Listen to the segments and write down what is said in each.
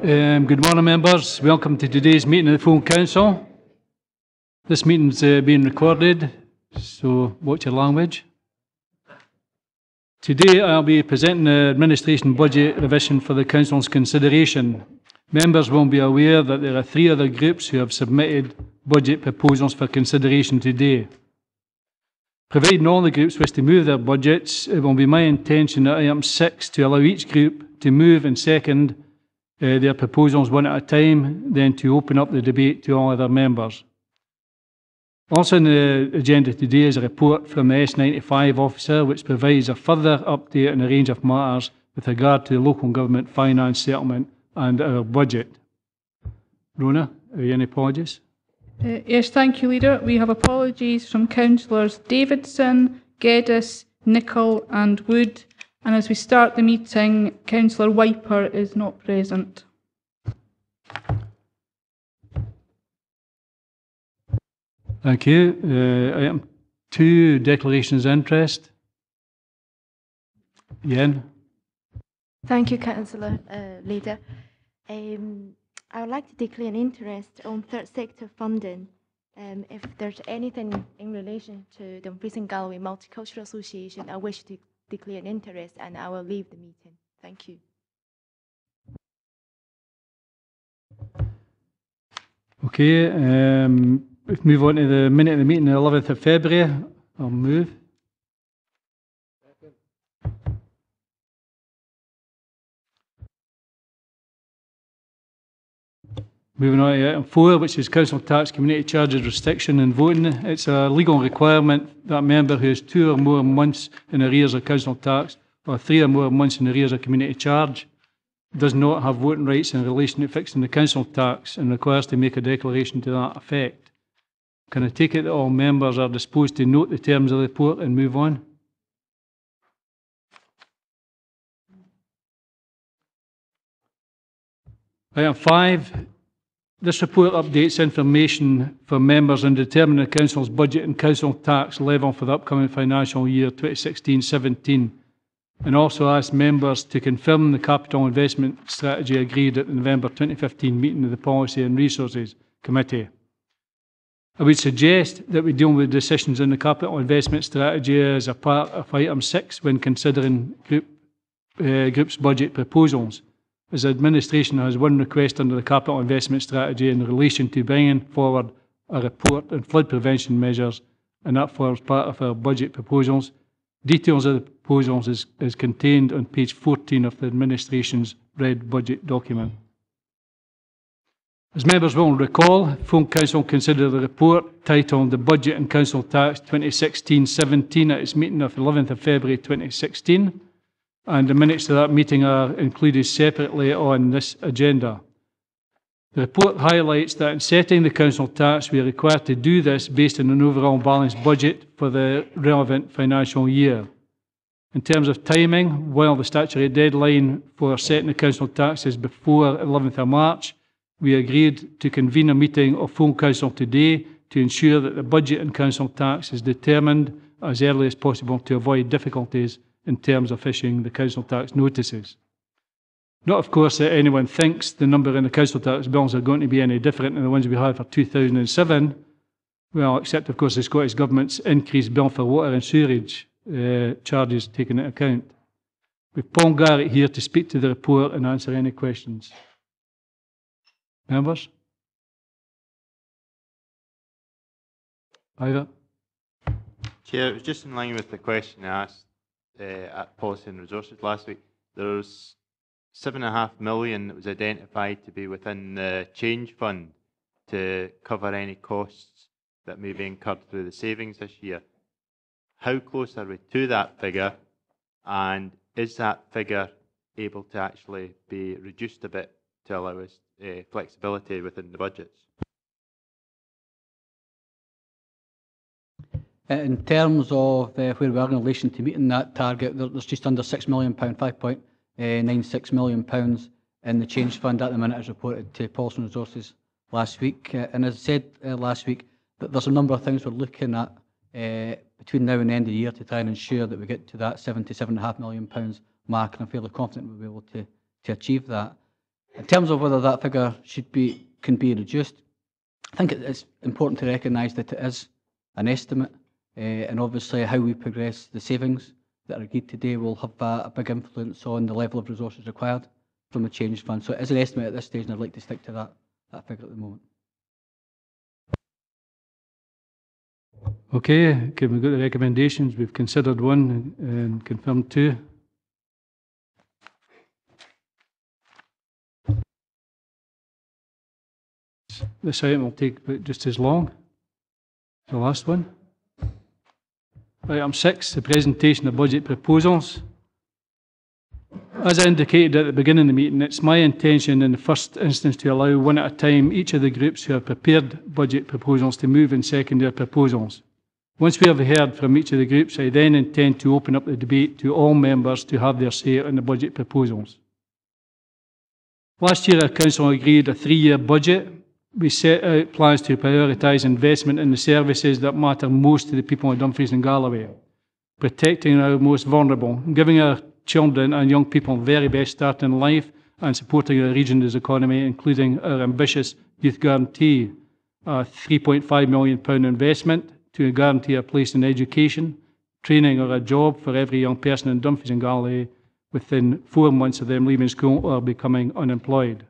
Good morning, members. Welcome to today's meeting of the full council. This meeting's being recorded, so watch your language. Today I'll be presenting the administration budget revision for the council's consideration. Members will be aware that there are 3 other groups who have submitted budget proposals for consideration today. Providing all the groups wish to move their budgets, it will be my intention at item 6 to allow each group to move and second their proposals one at a time, then to open up the debate to all other members. Also on the agenda today is a report from the S95 officer which provides a further update on a range of matters with regard to the local government finance settlement and our budget. Rona, have you any apologies? Yes, thank you, Leader. We have apologies from Councillors Davidson, Geddes, Nicholl and Wood. And as we start the meeting, Councillor Wiper is not present. Thank you. Item 2, declarations of interest. Yen. Thank you, Councillor Leader. I would like to declare an interest on third sector funding. If there's anything in relation to Dumfries and Galloway Multicultural Association, I wish to declare an interest and I will leave the meeting. Thank you. Okay, let's move on to the minute of the meeting, the 11th of February. I'll move. Moving on to item 4, which is council tax community charges restriction and voting. It's a legal requirement that a member who has 2 or more months in arrears of council tax or 3 or more months in arrears of community charge does not have voting rights in relation to fixing the council tax and requires to make a declaration to that effect. Can I take it that all members are disposed to note the terms of the report and move on? Item 5. This report updates information for members on determining the council's budget and council tax level for the upcoming financial year 2016-17, and also asks members to confirm the capital investment strategy agreed at the November 2015 meeting of the Policy and Resources Committee. I would suggest that we deal with decisions on the capital investment strategy as a part of item 6 when considering groups' budget proposals, as the administration has one request under the capital investment strategy in relation to bringing forward a report on flood prevention measures, and that forms part of our budget proposals. Details of the proposals is contained on page 14 of the administration's red budget document. As members will recall, full council considered the report titled The Budget and Council Tax 2016-17 at its meeting of 11th of February 2016. And the minutes of that meeting are included separately on this agenda. The report highlights that in setting the council tax, we are required to do this based on an overall balanced budget for the relevant financial year. In terms of timing, while the statutory deadline for setting the council tax is before 11th of March, we agreed to convene a meeting of full council today to ensure that the budget and council tax is determined as early as possible to avoid difficulties in terms of issuing the council tax notices. Not, of course, that anyone thinks the number in the council tax bills are going to be any different than the ones we had for 2007. Well, except, of course, the Scottish Government's increased bill for water and sewerage charges taken into account. With Paul Garrett here to speak to the report and answer any questions. Members? Ivor? Chair, it was just in line with the question I asked at Policy and Resources last week. There's $7.5 million that was identified to be within the change fund to cover any costs that may be incurred through the savings this year. How close are we to that figure, and is that figure able to actually be reduced a bit to allow us flexibility within the budgets? In terms of where we are in relation to meeting that target, there's just under £6 million, £5.96 million in the change fund at the minute, as reported to Policy and Resources last week. And as I said last week, that there's a number of things we're looking at between now and the end of the year to try and ensure that we get to that £77.5 million mark, and I'm fairly confident we'll be able to achieve that. In terms of whether that figure can be reduced, I think it's important to recognise that it is an estimate, and obviously how we progress the savings that are agreed today will have a big influence on the level of resources required from the change fund. So it is an estimate at this stage, and I'd like to stick to that figure at the moment. Okay, okay, we've got the recommendations. We've considered one and confirmed two. This item will take about just as long as the last one. Item 6, the presentation of budget proposals. As I indicated at the beginning of the meeting, it's my intention in the first instance to allow one at a time each of the groups who have prepared budget proposals to move and second their proposals. Once we have heard from each of the groups, I then intend to open up the debate to all members to have their say on the budget proposals. Last year, our council agreed a 3-year budget. We set out plans to prioritise investment in the services that matter most to the people of Dumfries and Galloway, protecting our most vulnerable, giving our children and young people the very best start in life, and supporting our region's economy, including our ambitious youth guarantee, a £3.5 million investment to guarantee a place in education, training or a job for every young person in Dumfries and Galloway within 4 months of them leaving school or becoming unemployed.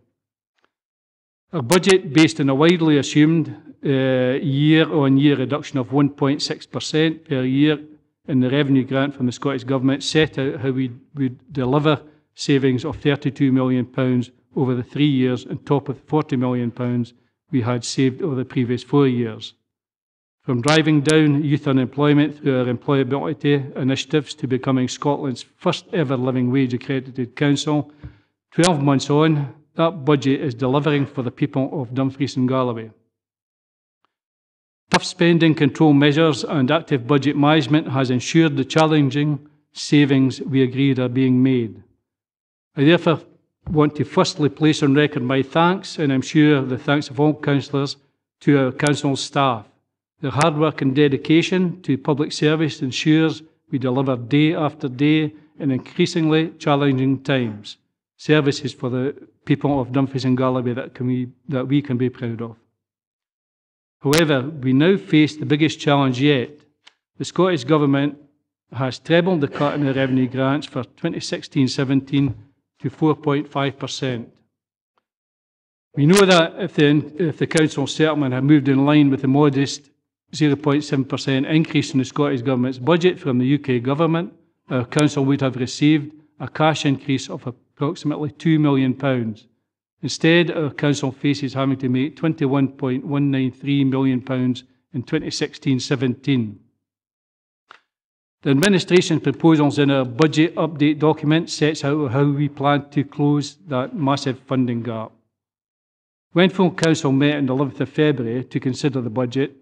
A budget based on a widely assumed year-on-year reduction of 1.6% per year in the revenue grant from the Scottish Government set out how we would deliver savings of £32 million over the 3 years on top of the £40 million we had saved over the previous 4 years. From driving down youth unemployment through our employability initiatives to becoming Scotland's first ever living wage accredited council, 12 months on, that budget is delivering for the people of Dumfries and Galloway. Tough spending control measures and active budget management has ensured the challenging savings we agreed are being made. I therefore want to firstly place on record my thanks, and I'm sure the thanks of all councillors, to our council staff. Their hard work and dedication to public service ensures we deliver day after day in increasingly challenging times, services for the people of Dumfries and Galloway that we can be proud of. However, we now face the biggest challenge yet. The Scottish Government has trebled the cut in the revenue grants for 2016-17 to 4.5%. We know that if the council settlement had moved in line with the modest 0.7% increase in the Scottish Government's budget from the UK Government, our council would have received a cash increase of approximately £2 million. Instead, our council faces having to make £21.193 million in 2016-17. The administration proposals in our budget update document sets out how we plan to close that massive funding gap. When full council met on the 11th of February to consider the budget,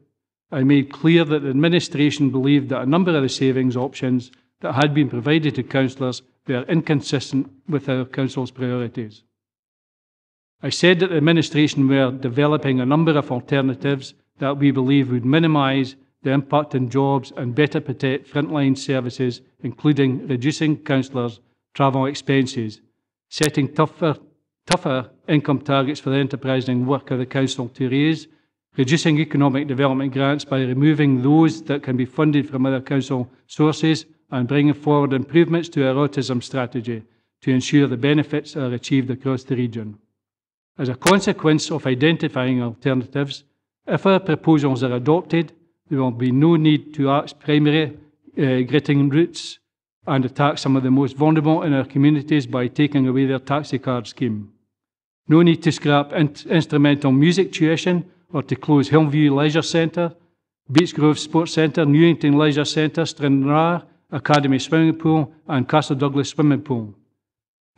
I made clear that the administration believed that a number of the savings options that had been provided to councillors were inconsistent with our council's priorities. I said that the administration were developing a number of alternatives that we believe would minimise the impact on jobs and better protect frontline services, including reducing councillors' travel expenses, setting tougher income targets for the enterprising work of the council to raise, reducing economic development grants by removing those that can be funded from other council sources, and bringing forward improvements to our autism strategy to ensure the benefits are achieved across the region. As a consequence of identifying alternatives, if our proposals are adopted, there will be no need to axe primary gritting routes and attack some of the most vulnerable in our communities by taking away their taxi card scheme. No need to scrap instrumental music tuition or to close Hillview Leisure Centre, Beechgrove Sports Centre, Newington Leisure Centre, Stranraer Academy Swimming Pool and Castle Douglas Swimming Pool.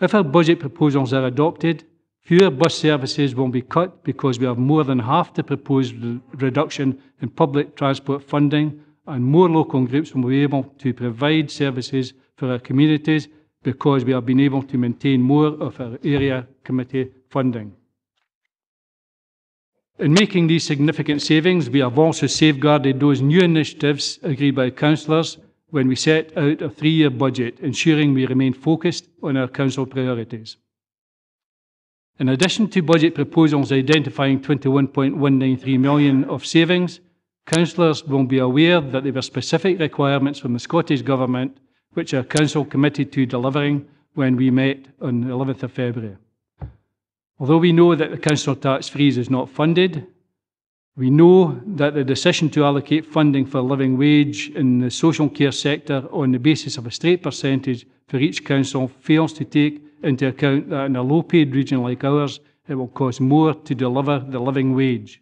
If our budget proposals are adopted, fewer bus services will be cut because we have more than half the proposed reduction in public transport funding, and more local groups will be able to provide services for our communities because we have been able to maintain more of our area committee funding. In making these significant savings, we have also safeguarded those new initiatives agreed by councillors when we set out a 3-year budget, ensuring we remain focused on our council priorities. In addition to budget proposals identifying 21.193 million of savings, councillors will be aware that there were specific requirements from the Scottish Government which our council committed to delivering when we met on the 11th of February. Although we know that the council tax freeze is not funded, we know that the decision to allocate funding for living wage in the social care sector on the basis of a straight percentage for each council fails to take into account that in a low-paid region like ours, it will cost more to deliver the living wage.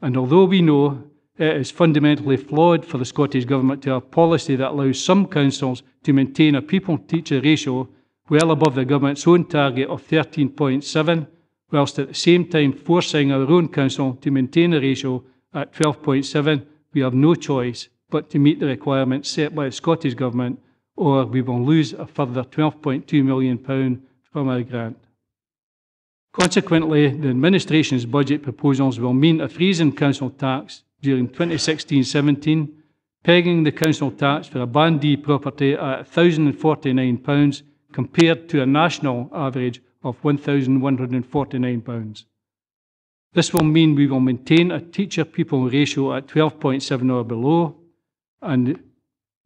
And although we know it is fundamentally flawed for the Scottish Government to have a policy that allows some councils to maintain a pupil-teacher ratio well above the Government's own target of 13.7, whilst at the same time forcing our own council to maintain a ratio at 12.7, we have no choice but to meet the requirements set by the Scottish Government, or we will lose a further £12.2 million from our grant. Consequently, the administration's budget proposals will mean a freeze in council tax during 2016-17, pegging the council tax for a Band D property at £1,049 compared to a national average of £1,149. This will mean we will maintain a teacher-pupil ratio at 12.7 or below, and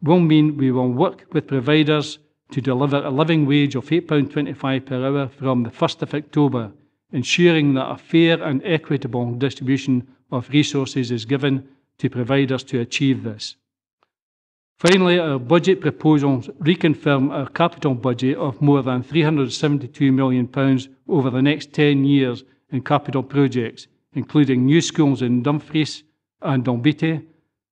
will mean we will work with providers to deliver a living wage of £8.25 per hour from the 1st of October, ensuring that a fair and equitable distribution of resources is given to providers to achieve this. Finally, our budget proposals reconfirm our capital budget of more than £372 million over the next 10 years in capital projects, including new schools in Dumfries and Dalbeattie,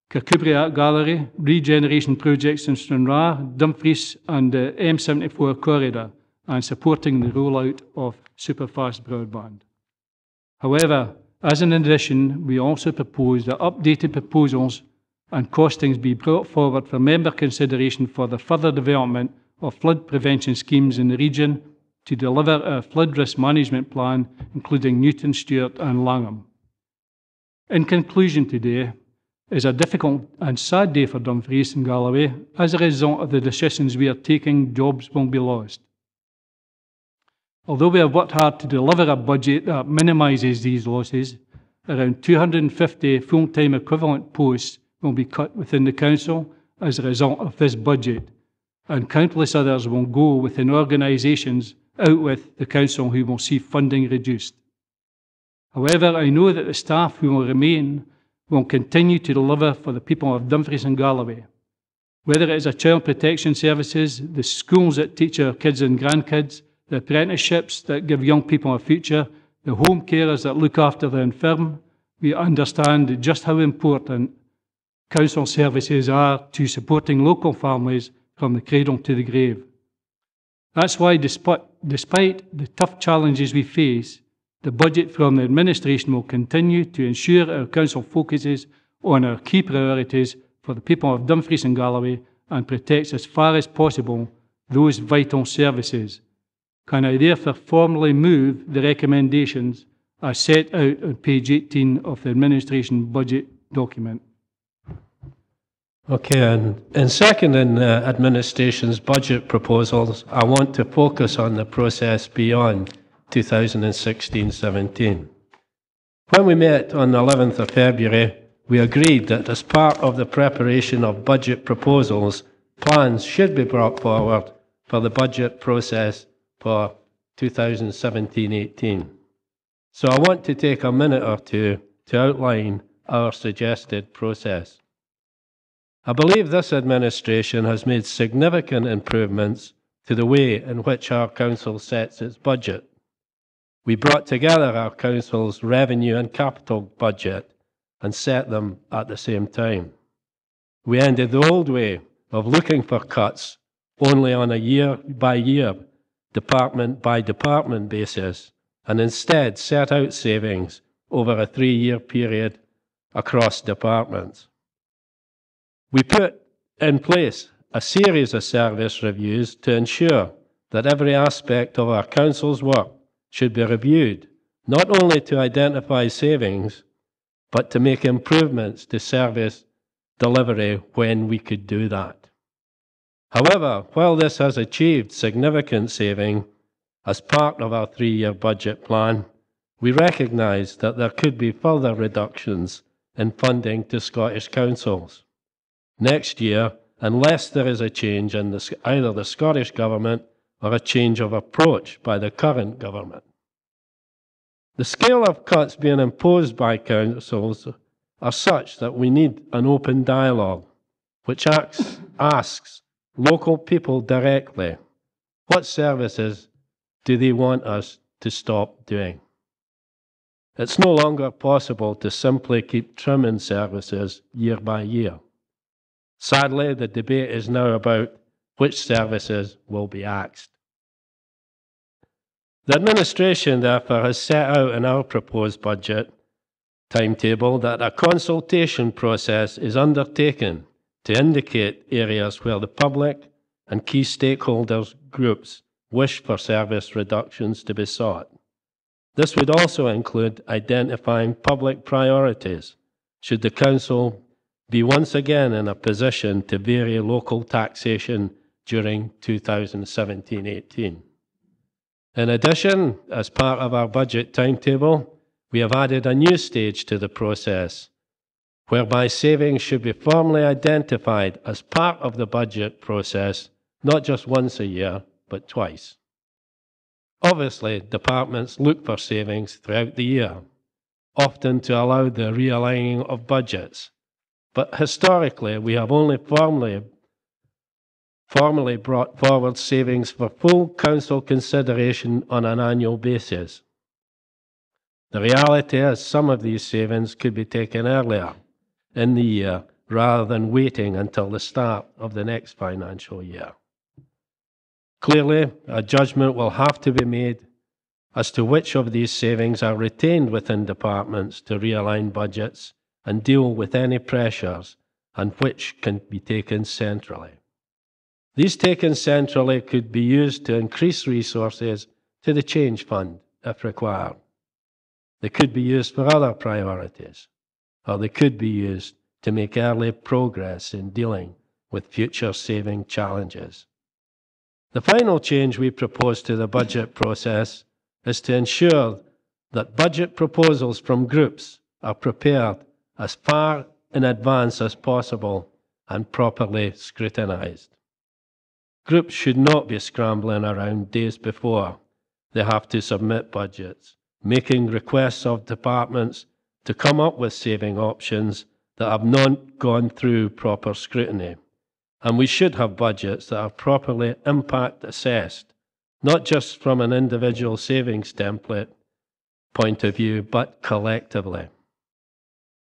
Kirkcudbright Art Gallery, regeneration projects in Stranraer, Dumfries and the M74 corridor, and supporting the rollout of superfast broadband. However, as an addition, we also propose that updated proposals and costings be brought forward for member consideration for the further development of flood prevention schemes in the region to deliver our flood risk management plan, including Newton, Stewart and Langham. In conclusion, today is a difficult and sad day for Dumfries and Galloway. As a result of the decisions we are taking, jobs will be lost. Although we have worked hard to deliver a budget that minimises these losses, around 250 full-time equivalent posts will be cut within the council as a result of this budget, and countless others will go within organisations out with the council who will see funding reduced. However, I know that the staff who will remain will continue to deliver for the people of Dumfries and Galloway. Whether it is a child protection services, the schools that teach our kids and grandkids, the apprenticeships that give young people a future, the home carers that look after the infirm, we understand just how important council services are to supporting local families from the cradle to the grave. That's why, despite the tough challenges we face, the budget from the administration will continue to ensure our council focuses on our key priorities for the people of Dumfries and Galloway and protects as far as possible those vital services. Can I therefore formally move the recommendations as set out on page 18 of the administration budget document? Okay, and in seconding the administration's budget proposals, I want to focus on the process beyond 2016-17. When we met on the 11th of February, we agreed that as part of the preparation of budget proposals, plans should be brought forward for the budget process for 2017-18. So I want to take a minute or two to outline our suggested process. I believe this administration has made significant improvements to the way in which our council sets its budget. We brought together our council's revenue and capital budget and set them at the same time. We ended the old way of looking for cuts only on a year-by-year, department-by-department basis, and instead set out savings over a 3-year period across departments. We put in place a series of service reviews to ensure that every aspect of our council's work should be reviewed, not only to identify savings, but to make improvements to service delivery when we could do that. However, while this has achieved significant saving, as part of our 3-year budget plan, we recognise that there could be further reductions in funding to Scottish councils. Next year, unless there is a change in either the Scottish Government or a change of approach by the current government. The scale of cuts being imposed by councils are such that we need an open dialogue which asks local people directly, what services do they want us to stop doing? It's no longer possible to simply keep trimming services year by year. Sadly, the debate is now about which services will be axed. The administration, therefore, has set out in our proposed budget timetable that a consultation process is undertaken to indicate areas where the public and key stakeholders groups wish for service reductions to be sought. This would also include identifying public priorities should the Council be once again in a position to vary local taxation during 2017-18. In addition, as part of our budget timetable, we have added a new stage to the process, whereby savings should be formally identified as part of the budget process, not just once a year, but twice. Obviously, departments look for savings throughout the year, often to allow the realigning of budgets. But historically, we have only formally brought forward savings for full council consideration on an annual basis. The reality is some of these savings could be taken earlier in the year rather than waiting until the start of the next financial year. Clearly, a judgment will have to be made as to which of these savings are retained within departments to realign budgets and deal with any pressures, and which can be taken centrally. These taken centrally could be used to increase resources to the Change Fund if required. They could be used for other priorities, or they could be used to make early progress in dealing with future saving challenges. The final change we propose to the budget process is to ensure that budget proposals from groups are prepared as far in advance as possible and properly scrutinised. Groups should not be scrambling around days before they have to submit budgets, making requests of departments to come up with saving options that have not gone through proper scrutiny. And we should have budgets that are properly impact assessed, not just from an individual savings template point of view, but collectively.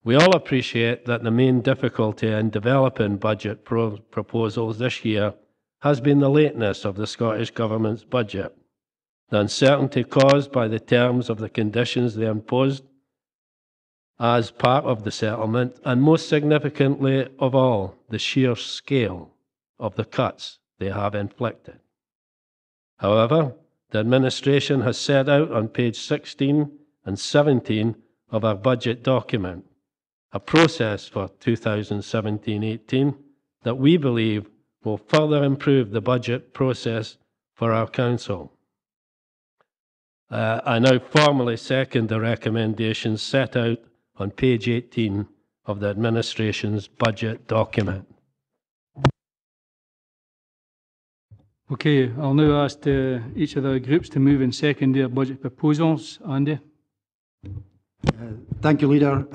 We all appreciate that the main difficulty in developing budget proposals this year has been the lateness of the Scottish Government's budget, the uncertainty caused by the terms of the conditions they imposed as part of the settlement, and most significantly of all, the sheer scale of the cuts they have inflicted. However, the administration has set out on page 16 and 17 of our budget document a process for 2017-18 that we believe will further improve the budget process for our council. I now formally second the recommendations set out on page 18 of the administration's budget document. Okay, I'll now ask each of the groups to move and second their budget proposals. Andy? Thank you, Leader.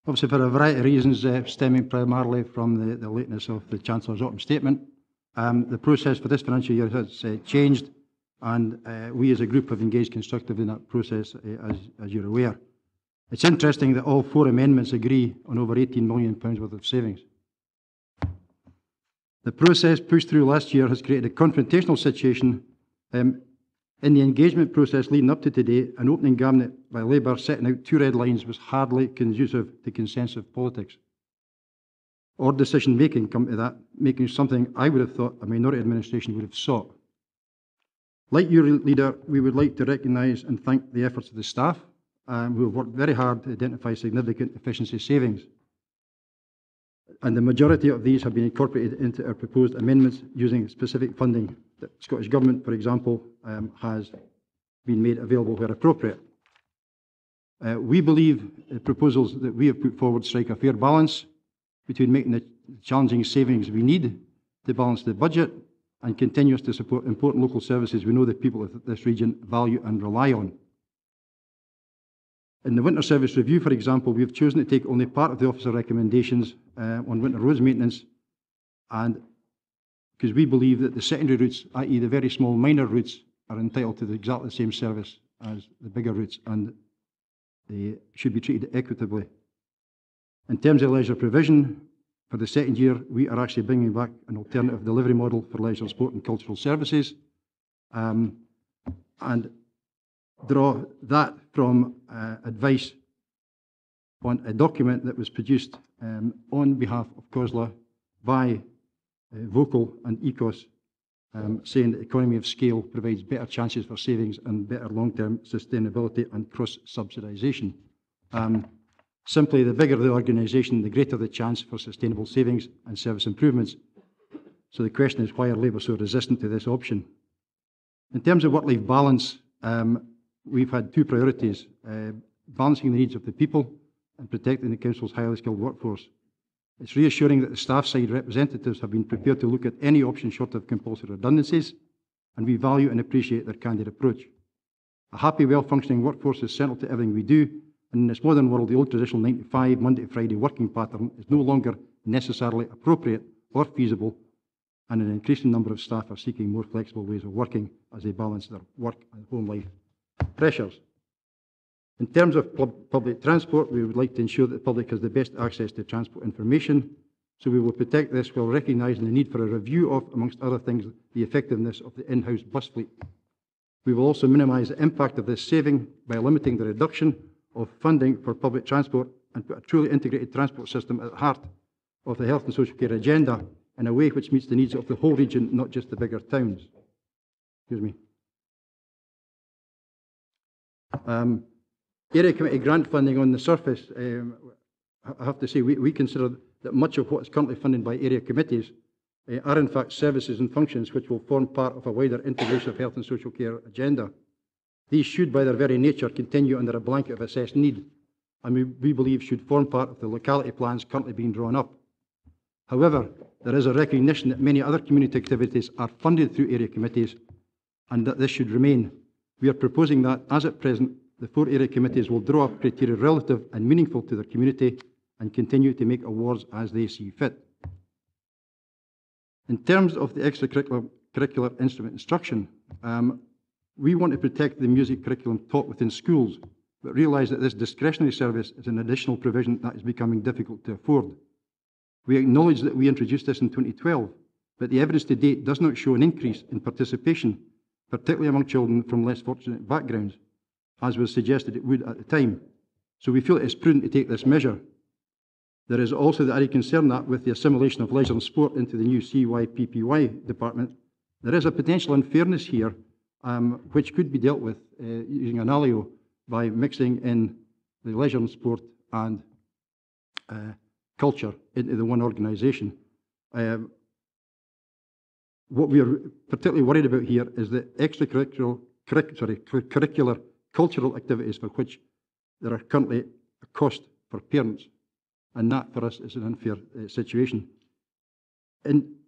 Obviously, for a variety of reasons, stemming primarily from the lateness of the Chancellor's autumn statement, the process for this financial year has changed, and we as a group have engaged constructively in that process, as you're aware. It's interesting that all 4 amendments agree on over £18 million worth of savings. The process pushed through last year has created a confrontational situation. In the engagement process leading up to today, an opening cabinet by Labour setting out 2 red lines was hardly conducive to consensus politics or decision making come to that, making something I would have thought a minority administration would have sought. Like your Leader, we would like to recognise and thank the efforts of the staff who have worked very hard to identify significant efficiency savings. And the majority of these have been incorporated into our proposed amendments using specific funding that Scottish Government, for example, has been made available where appropriate. We believe the proposals that we have put forward strike a fair balance between making the challenging savings we need to balance the budget and continues to support important local services we know the people of this region value and rely on. In the winter service review, for example, we have chosen to take only part of the officer recommendations on winter roads maintenance, and because we believe that the secondary routes, i.e. the very small minor routes, are entitled to exactly the same service as the bigger routes, and they should be treated equitably. In terms of leisure provision, for the second year, we are actually bringing back an alternative delivery model for leisure, sport and cultural services, and draw that from advice on a document that was produced on behalf of COSLA by Vocal and ECOS, saying that economy of scale provides better chances for savings and better long-term sustainability and cross-subsidisation. Simply, the bigger the organisation, the greater the chance for sustainable savings and service improvements. So the question is, why are Labour so resistant to this option? In terms of work-life balance, we've had two priorities, balancing the needs of the people and protecting the Council's highly skilled workforce. It's reassuring that the staff side representatives have been prepared to look at any option short of compulsory redundancies, and we value and appreciate their candid approach. A happy, well-functioning workforce is central to everything we do, and in this modern world, the old traditional 9 to 5, Monday to Friday working pattern is no longer necessarily appropriate or feasible, and an increasing number of staff are seeking more flexible ways of working as they balance their work and home life pressures. In terms of public transport, we would like to ensure that the public has the best access to transport information, so we will protect this while recognising the need for a review of, amongst other things, the effectiveness of the in-house bus fleet. We will also minimise the impact of this saving by limiting the reduction of funding for public transport and put a truly integrated transport system at the heart of the health and social care agenda in a way which meets the needs of the whole region, not just the bigger towns. Excuse me. Area committee grant funding on the surface, I have to say we consider that much of what is currently funded by area committees are in fact services and functions which will form part of a wider integration of health and social care agenda. These should, by their very nature, continue under a blanket of assessed need, and we believe should form part of the locality plans currently being drawn up. However, there is a recognition that many other community activities are funded through area committees, and that this should remain. We are proposing that, as at present, the 4 area committees will draw up criteria relative and meaningful to their community and continue to make awards as they see fit. In terms of the extracurricular instrument instruction, we want to protect the music curriculum taught within schools, but realise that this discretionary service is an additional provision that is becoming difficult to afford. We acknowledge that we introduced this in 2012, but the evidence to date does not show an increase in participation, particularly among children from less fortunate backgrounds, as was suggested it would at the time. So we feel it is prudent to take this measure. There is also the added concern that with the assimilation of leisure and sport into the new CYPPY department, there is a potential unfairness here which could be dealt with using an alio by mixing in the leisure and sport and culture into the one organisation. What we are particularly worried about here is the curricular cultural activities for which there are currently a cost for parents, and that for us is an unfair situation.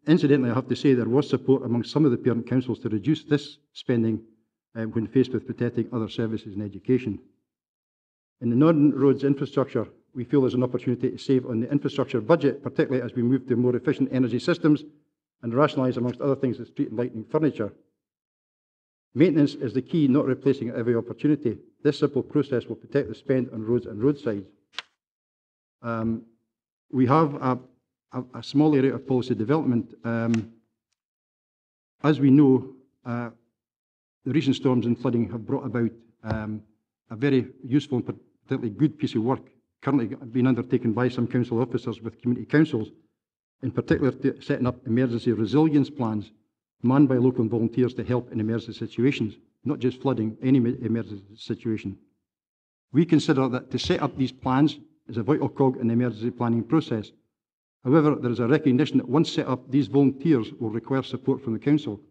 Incidentally, I have to say there was support among some of the parent councils to reduce this spending when faced with protecting other services in education. In the non-roads infrastructure, we feel there's an opportunity to save on the infrastructure budget, particularly as we move to more efficient energy systems and rationalise, amongst other things, the street and lighting furniture. Maintenance is the key, not replacing at every opportunity. This simple process will protect the spend on roads and roadsides. We have a small area of policy development. As we know, the recent storms and flooding have brought about a very useful and particularly good piece of work currently being undertaken by some council officers with community councils, in particular to setting up emergency resilience plans manned by local volunteers to help in emergency situations, not just flooding, any emergency situation. We consider that to set up these plans is a vital cog in the emergency planning process, However, there is a recognition that once set up, these volunteers will require support from the Council.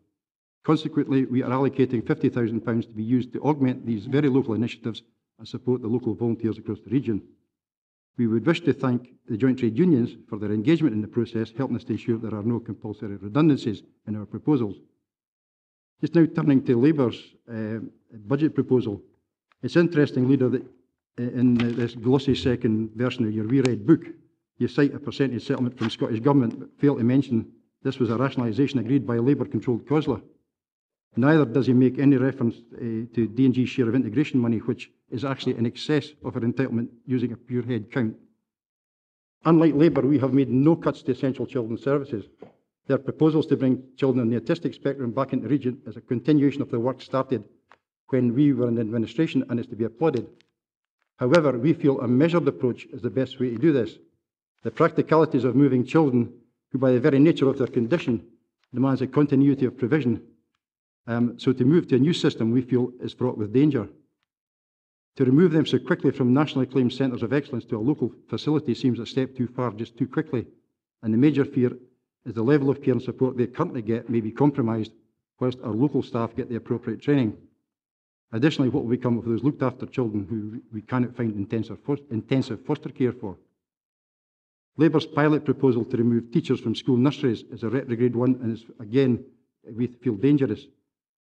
Consequently, we are allocating £50,000 to be used to augment these very local initiatives and support the local volunteers across the region. We would wish to thank the joint trade unions for their engagement in the process, helping us to ensure there are no compulsory redundancies in our proposals. Just now turning to Labour's budget proposal. It's interesting, Leader, that in this glossy second version of your reread book, you cite a percentage settlement from Scottish Government, but fail to mention this was a rationalisation agreed by Labour-controlled COSLA. Neither does he make any reference to D&G's share of integration money, which is actually in excess of our entitlement using a pure head count. Unlike Labour, we have made no cuts to essential children's services. Their proposals to bring children on the autistic spectrum back into the region is a continuation of the work started when we were in administration and is to be applauded. However, we feel a measured approach is the best way to do this. The practicalities of moving children, who by the very nature of their condition demands a continuity of provision, so to move to a new system we feel is fraught with danger. To remove them so quickly from nationally acclaimed centres of excellence to a local facility seems a step too far, just too quickly, and the major fear is the level of care and support they currently get may be compromised whilst our local staff get the appropriate training. Additionally, what will become of those looked after children who we cannot find intensive foster care for? Labour's pilot proposal to remove teachers from school nurseries is a retrograde one and is, again, we feel dangerous.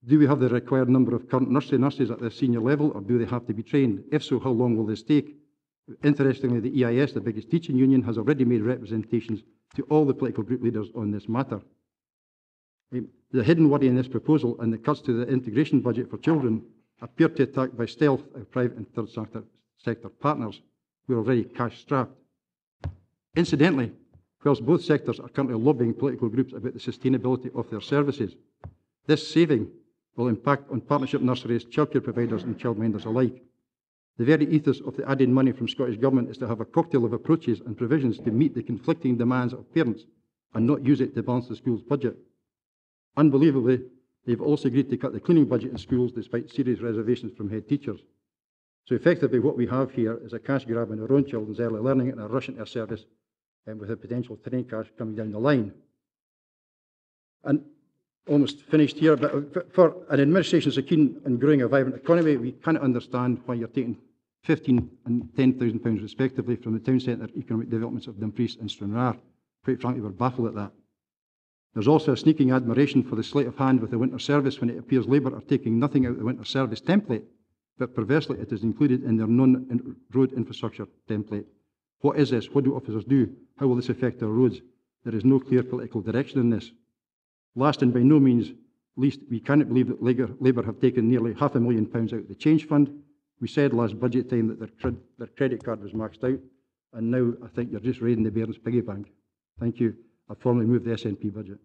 Do we have the required number of current nursery nurses at their senior level, or do they have to be trained? If so, how long will this take? Interestingly, the EIS, the biggest teaching union, has already made representations to all the political group leaders on this matter. The hidden worry in this proposal and the cuts to the integration budget for children appear to attack by stealth our private and third sector partners who are already cash-strapped. Incidentally, whilst both sectors are currently lobbying political groups about the sustainability of their services, this saving will impact on partnership nurseries, childcare providers and childminders alike. The very ethos of the added money from Scottish Government is to have a cocktail of approaches and provisions to meet the conflicting demands of parents and not use it to balance the school's budget. Unbelievably, they've also agreed to cut the cleaning budget in schools despite serious reservations from head teachers. So effectively what we have here is a cash grab on our own children's early learning and a rush into a service with a potential train cash coming down the line. And almost finished here, but for an administration so keen on growing a vibrant economy, we cannot understand why you're taking £15,000 and £10,000 respectively from the town centre economic developments of Dumfries and Stranraer. Quite frankly, we're baffled at that. There's also a sneaking admiration for the sleight of hand with the winter service when it appears Labour are taking nothing out of the winter service template, but perversely it is included in their non-road infrastructure template. What is this? What do officers do? How will this affect our roads? There is no clear political direction in this. Last and by no means least, we cannot believe that Labour have taken nearly £500,000 out of the change fund. We said last budget time that their credit card was maxed out, and now I think you're just raiding the Baron's piggy bank. Thank you. I formally move the SNP budget.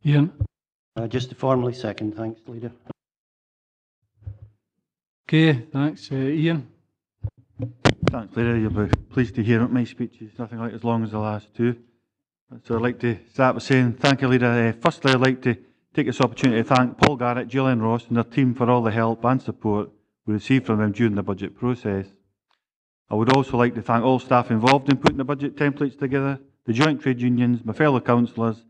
Ian? Just to formally second, thanks, Leader. Okay, thanks. Ian? Thanks, Leader. You'll be pleased to hear my speech is nothing like as long as the last two. So I'd like to start by saying thank you, Leader. Firstly, I'd like to take this opportunity to thank Paul Garrett, Gillian Ross and their team for all the help and support we received from them during the budget process. I would also like to thank all staff involved in putting the budget templates together, the joint trade unions, my fellow councillors,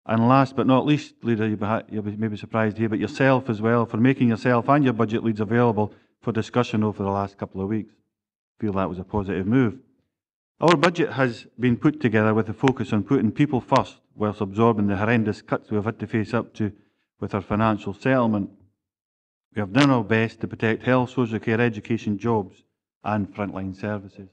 and last but not least, Leader, you'll be maybe surprised here, but yourself as well, for making yourself and your budget leads available for discussion over the last couple of weeks. I feel that was a positive move. Our budget has been put together with a focus on putting people first whilst absorbing the horrendous cuts we have had to face up to with our financial settlement. We have done our best to protect health, social care, education, jobs and frontline services.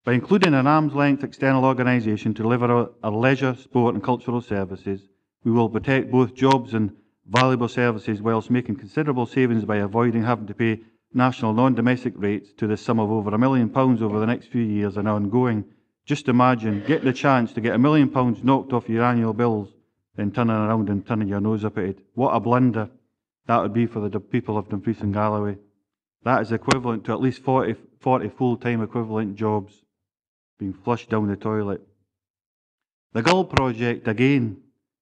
By including an arm's-length external organisation to deliver our leisure, sport and cultural services, we will protect both jobs and valuable services whilst making considerable savings by avoiding having to pay national non-domestic rates to the sum of over £1 million over the next few years and ongoing. Just imagine getting the chance to get £1 million knocked off your annual bills, then turning around and turning your nose up at it. What a blunder that would be for the people of Dumfries and Galloway. That is equivalent to at least 40 full-time equivalent jobs being flushed down the toilet. The Gull project, again,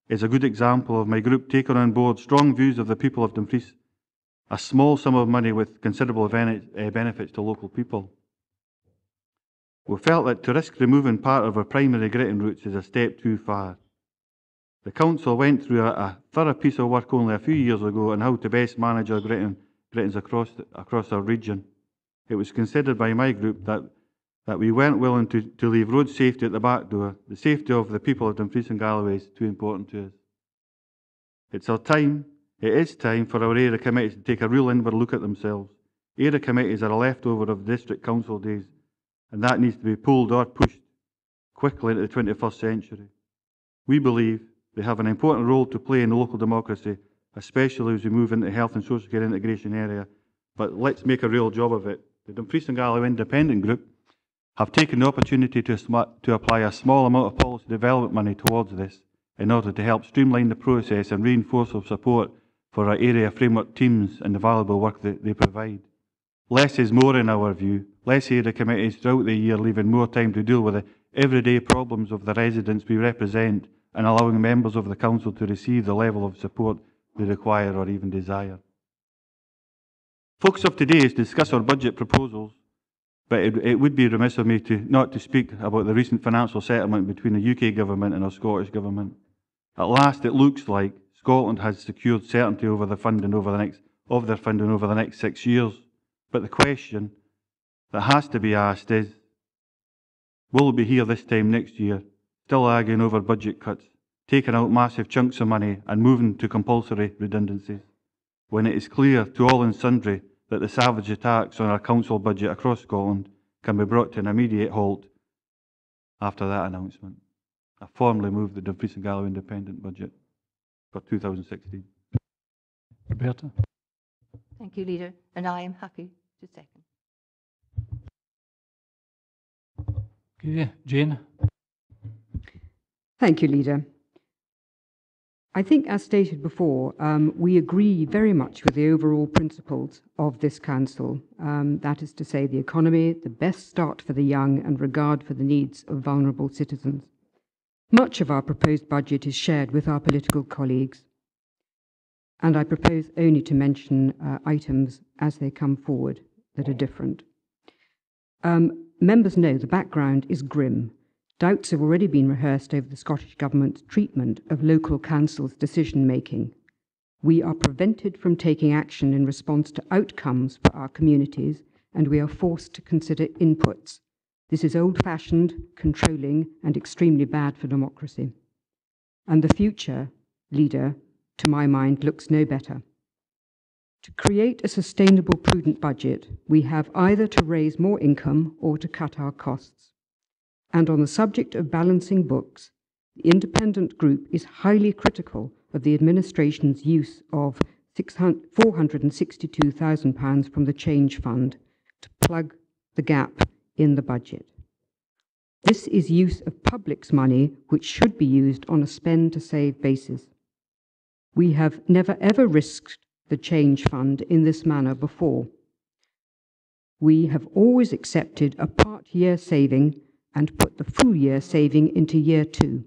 is a good example of my group taking on board strong views of the people of Dumfries, a small sum of money with considerable benefits to local people. We felt that to risk removing part of our primary gritting routes is a step too far. The council went through a thorough piece of work only a few years ago on how to best manage our grittings across our region. It was considered by my group that we weren't willing to leave road safety at the back door. The safety of the people of Dumfries and Galloway is too important to us. It is time for our area committees to take a real inward look at themselves. Area committees are a leftover of the district council days, and that needs to be pulled or pushed quickly into the 21st century. We believe they have an important role to play in local democracy, especially as we move into the health and social care integration area, but let's make a real job of it. The Dumfries and Galloway Independent Group have taken the opportunity to apply a small amount of policy development money towards this in order to help streamline the process and reinforce our support for our area framework teams and the valuable work that they provide. Less is more in our view. Less area committees throughout the year, leaving more time to deal with the everyday problems of the residents we represent and allowing members of the council to receive the level of support they require or even desire. Focus of today is to discuss our budget proposals, but it would be remiss of me not to speak about the recent financial settlement between the UK Government and our Scottish Government. At last, it looks like Scotland has secured certainty over their funding over the next 6 years. But the question that has to be asked is, will we be here this time next year, still arguing over budget cuts, taking out massive chunks of money and moving to compulsory redundancies, when it is clear to all and sundry that the savage attacks on our council budget across Scotland can be brought to an immediate halt after that announcement? I formally move the Dumfries and Galloway Independent Budget for 2016. Roberta. Thank you, Leader, and I am happy to second. Okay, Jane. Thank you, Leader. I think, as stated before, we agree very much with the overall principles of this Council. That is to say, the economy, the best start for the young, and regard for the needs of vulnerable citizens. Much of our proposed budget is shared with our political colleagues, and I propose only to mention items as they come forward that are different. Members know the background is grim. Doubts have already been rehearsed over the Scottish Government's treatment of local councils' decision-making. We are prevented from taking action in response to outcomes for our communities, and we are forced to consider inputs. This is old-fashioned, controlling, and extremely bad for democracy. And the future, Leader, to my mind, looks no better. To create a sustainable, prudent budget, we have either to raise more income or to cut our costs. And on the subject of balancing books, the independent group is highly critical of the administration's use of £462,000 from the Change Fund to plug the gap in the budget. This is use of public's money, which should be used on a spend-to-save basis. We have never ever risked the Change Fund in this manner before. We have always accepted a part-year saving and put the full year saving into year 2.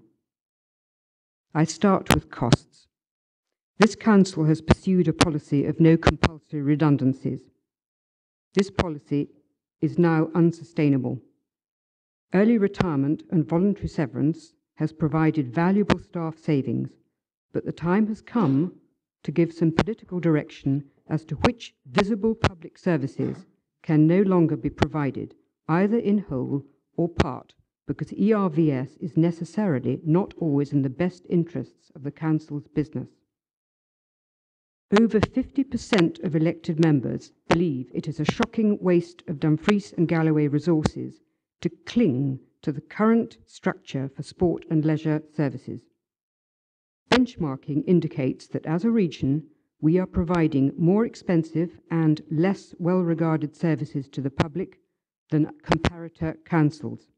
I start with costs. This Council has pursued a policy of no compulsory redundancies. This policy is now unsustainable. Early retirement and voluntary severance has provided valuable staff savings, but the time has come to give some political direction as to which visible public services can no longer be provided, either in whole or part, because ERVS is necessarily not always in the best interests of the Council's business. Over 50% of elected members believe it is a shocking waste of Dumfries and Galloway resources to cling to the current structure for sport and leisure services. Benchmarking indicates that as a region, we are providing more expensive and less well-regarded services to the public than comparator councils.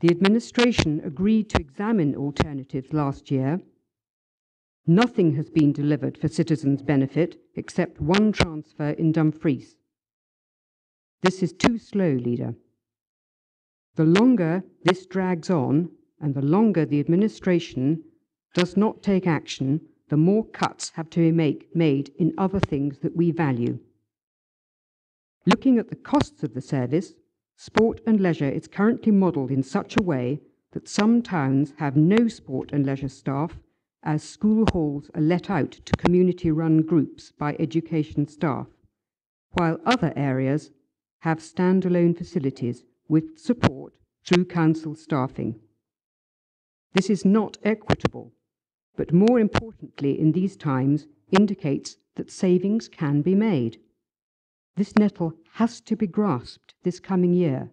The administration agreed to examine alternatives last year. Nothing has been delivered for citizens' benefit except one transfer in Dumfries. This is too slow, Leader. The longer this drags on, and the longer the administration does not take action, the more cuts have to be made in other things that we value. Looking at the costs of the service, Sport and leisure is currently modelled in such a way that some towns have no sport and leisure staff, as school halls are let out to community-run groups by education staff, while other areas have standalone facilities with support through council staffing. This is not equitable, but more importantly in these times indicates that savings can be made. This nettle has to be grasped this coming year.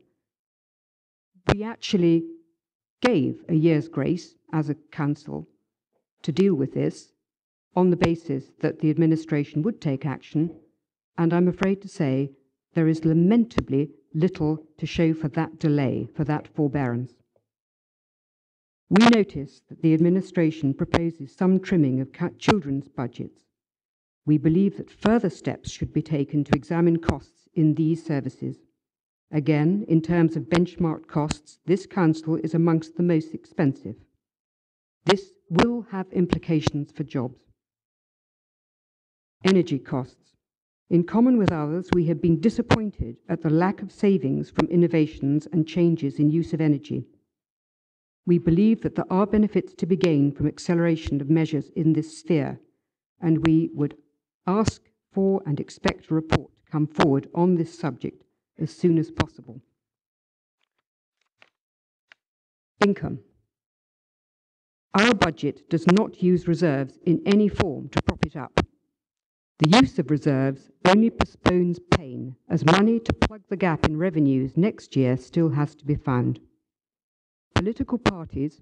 We actually gave a year's grace as a council to deal with this on the basis that the administration would take action, and I'm afraid to say there is lamentably little to show for that delay, for that forbearance. We notice that the administration proposes some trimming of children's budgets. We believe that further steps should be taken to examine costs in these services. Again, in terms of benchmark costs, this council is amongst the most expensive. This will have implications for jobs. Energy costs. In common with others, we have been disappointed at the lack of savings from innovations and changes in use of energy. We believe that there are benefits to be gained from acceleration of measures in this sphere, and we would ask for and expect a report to come forward on this subject as soon as possible. Income. Our budget does not use reserves in any form to prop it up. The use of reserves only postpones pain, as money to plug the gap in revenues next year still has to be found. Political parties,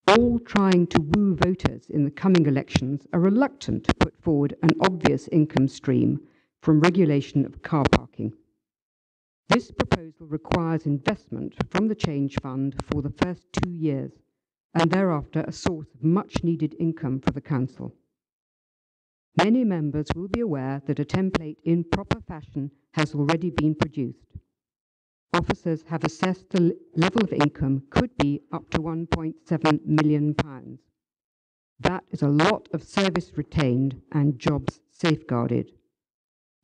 all trying to woo voters in the coming elections, are reluctant to put forward an obvious income stream from regulation of car parking. This proposal requires investment from the Change Fund for the first 2 years, and thereafter a source of much-needed income for the Council. Many members will be aware that a template in proper fashion has already been produced. Officers have assessed the level of income could be up to £1.7 million. That is a lot of service retained and jobs safeguarded.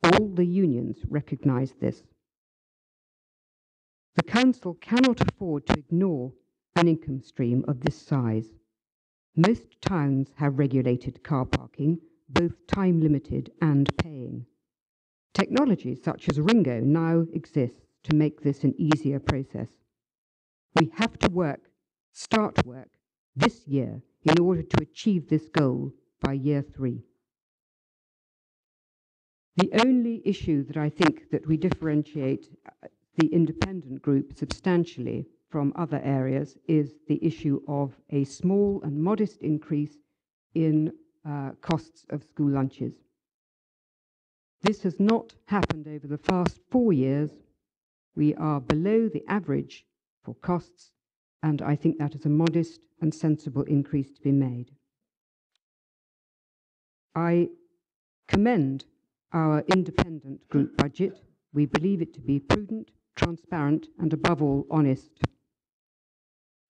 All the unions recognise this. The Council cannot afford to ignore an income stream of this size. Most towns have regulated car parking, both time-limited and paying. Technology such as Ringo now exists to make this an easier process. We have to start work this year in order to achieve this goal by year 3. The only issue that I think that we differentiate the independent group substantially from other areas is the issue of a small and modest increase in costs of school lunches. This has not happened over the past 4 years. We are below the average for costs, and I think that is a modest and sensible increase to be made. I commend our independent group budget. We believe it to be prudent, transparent, and above all, honest.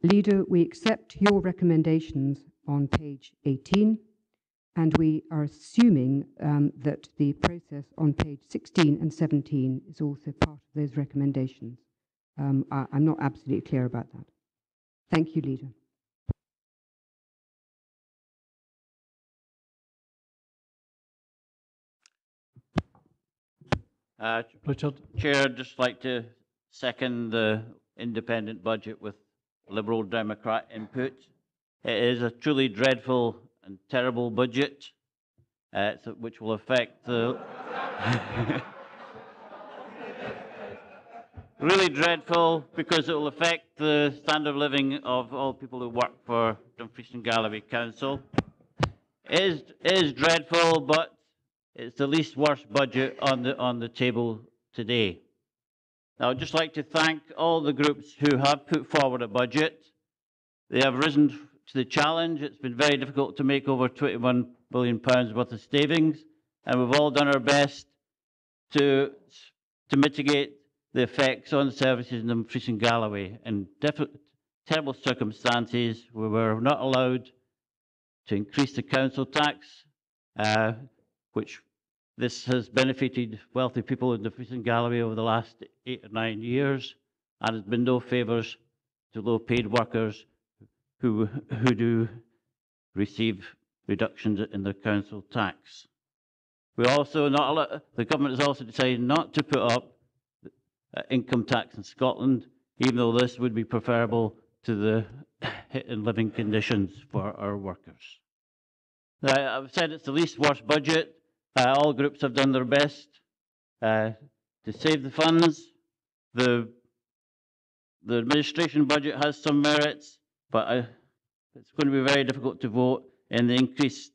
Leader, we accept your recommendations on page 18, and we are assuming that the process on page 16 and 17 is also part of those recommendations. I'm not absolutely clear about that. Thank you, Leader. Richard. Chair, I'd just like to second the independent budget with Liberal Democrat input. It is a truly dreadful and terrible budget, which will affect the really dreadful because it will affect the standard of living of all people who work for Dumfries and Galloway Council. It is dreadful, but it's the least worst budget on the table today. Now, I'd just like to thank all the groups who have put forward a budget. They have risen to the challenge. It's been very difficult to make over £21 billion worth of savings, and we've all done our best to mitigate the effects on services in Dumfries and Galloway. In terrible circumstances, we were not allowed to increase the council tax, which this has benefited wealthy people in Dumfries and Galloway over the last 8 or 9 years. and there's been no favours to low-paid workers who do receive reductions in their council tax. We also the government has also decided not to put up income tax in Scotland, even though this would be preferable to the hit in living conditions for our workers. Now, I've said it's the least worst budget. All groups have done their best to save the funds. The administration budget has some merits, but it's going to be very difficult to vote in the increased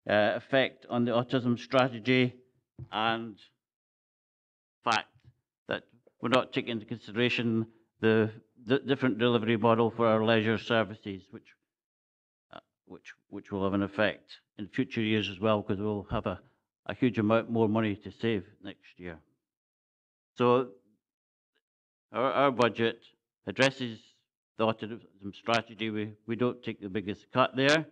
effect on the autism strategy and fact that we're not taking into consideration the different delivery model for our leisure services, which will have an effect in future years as well, because we'll have a huge amount more money to save next year. So our budget addresses the autism strategy. We don't take the biggest cut there.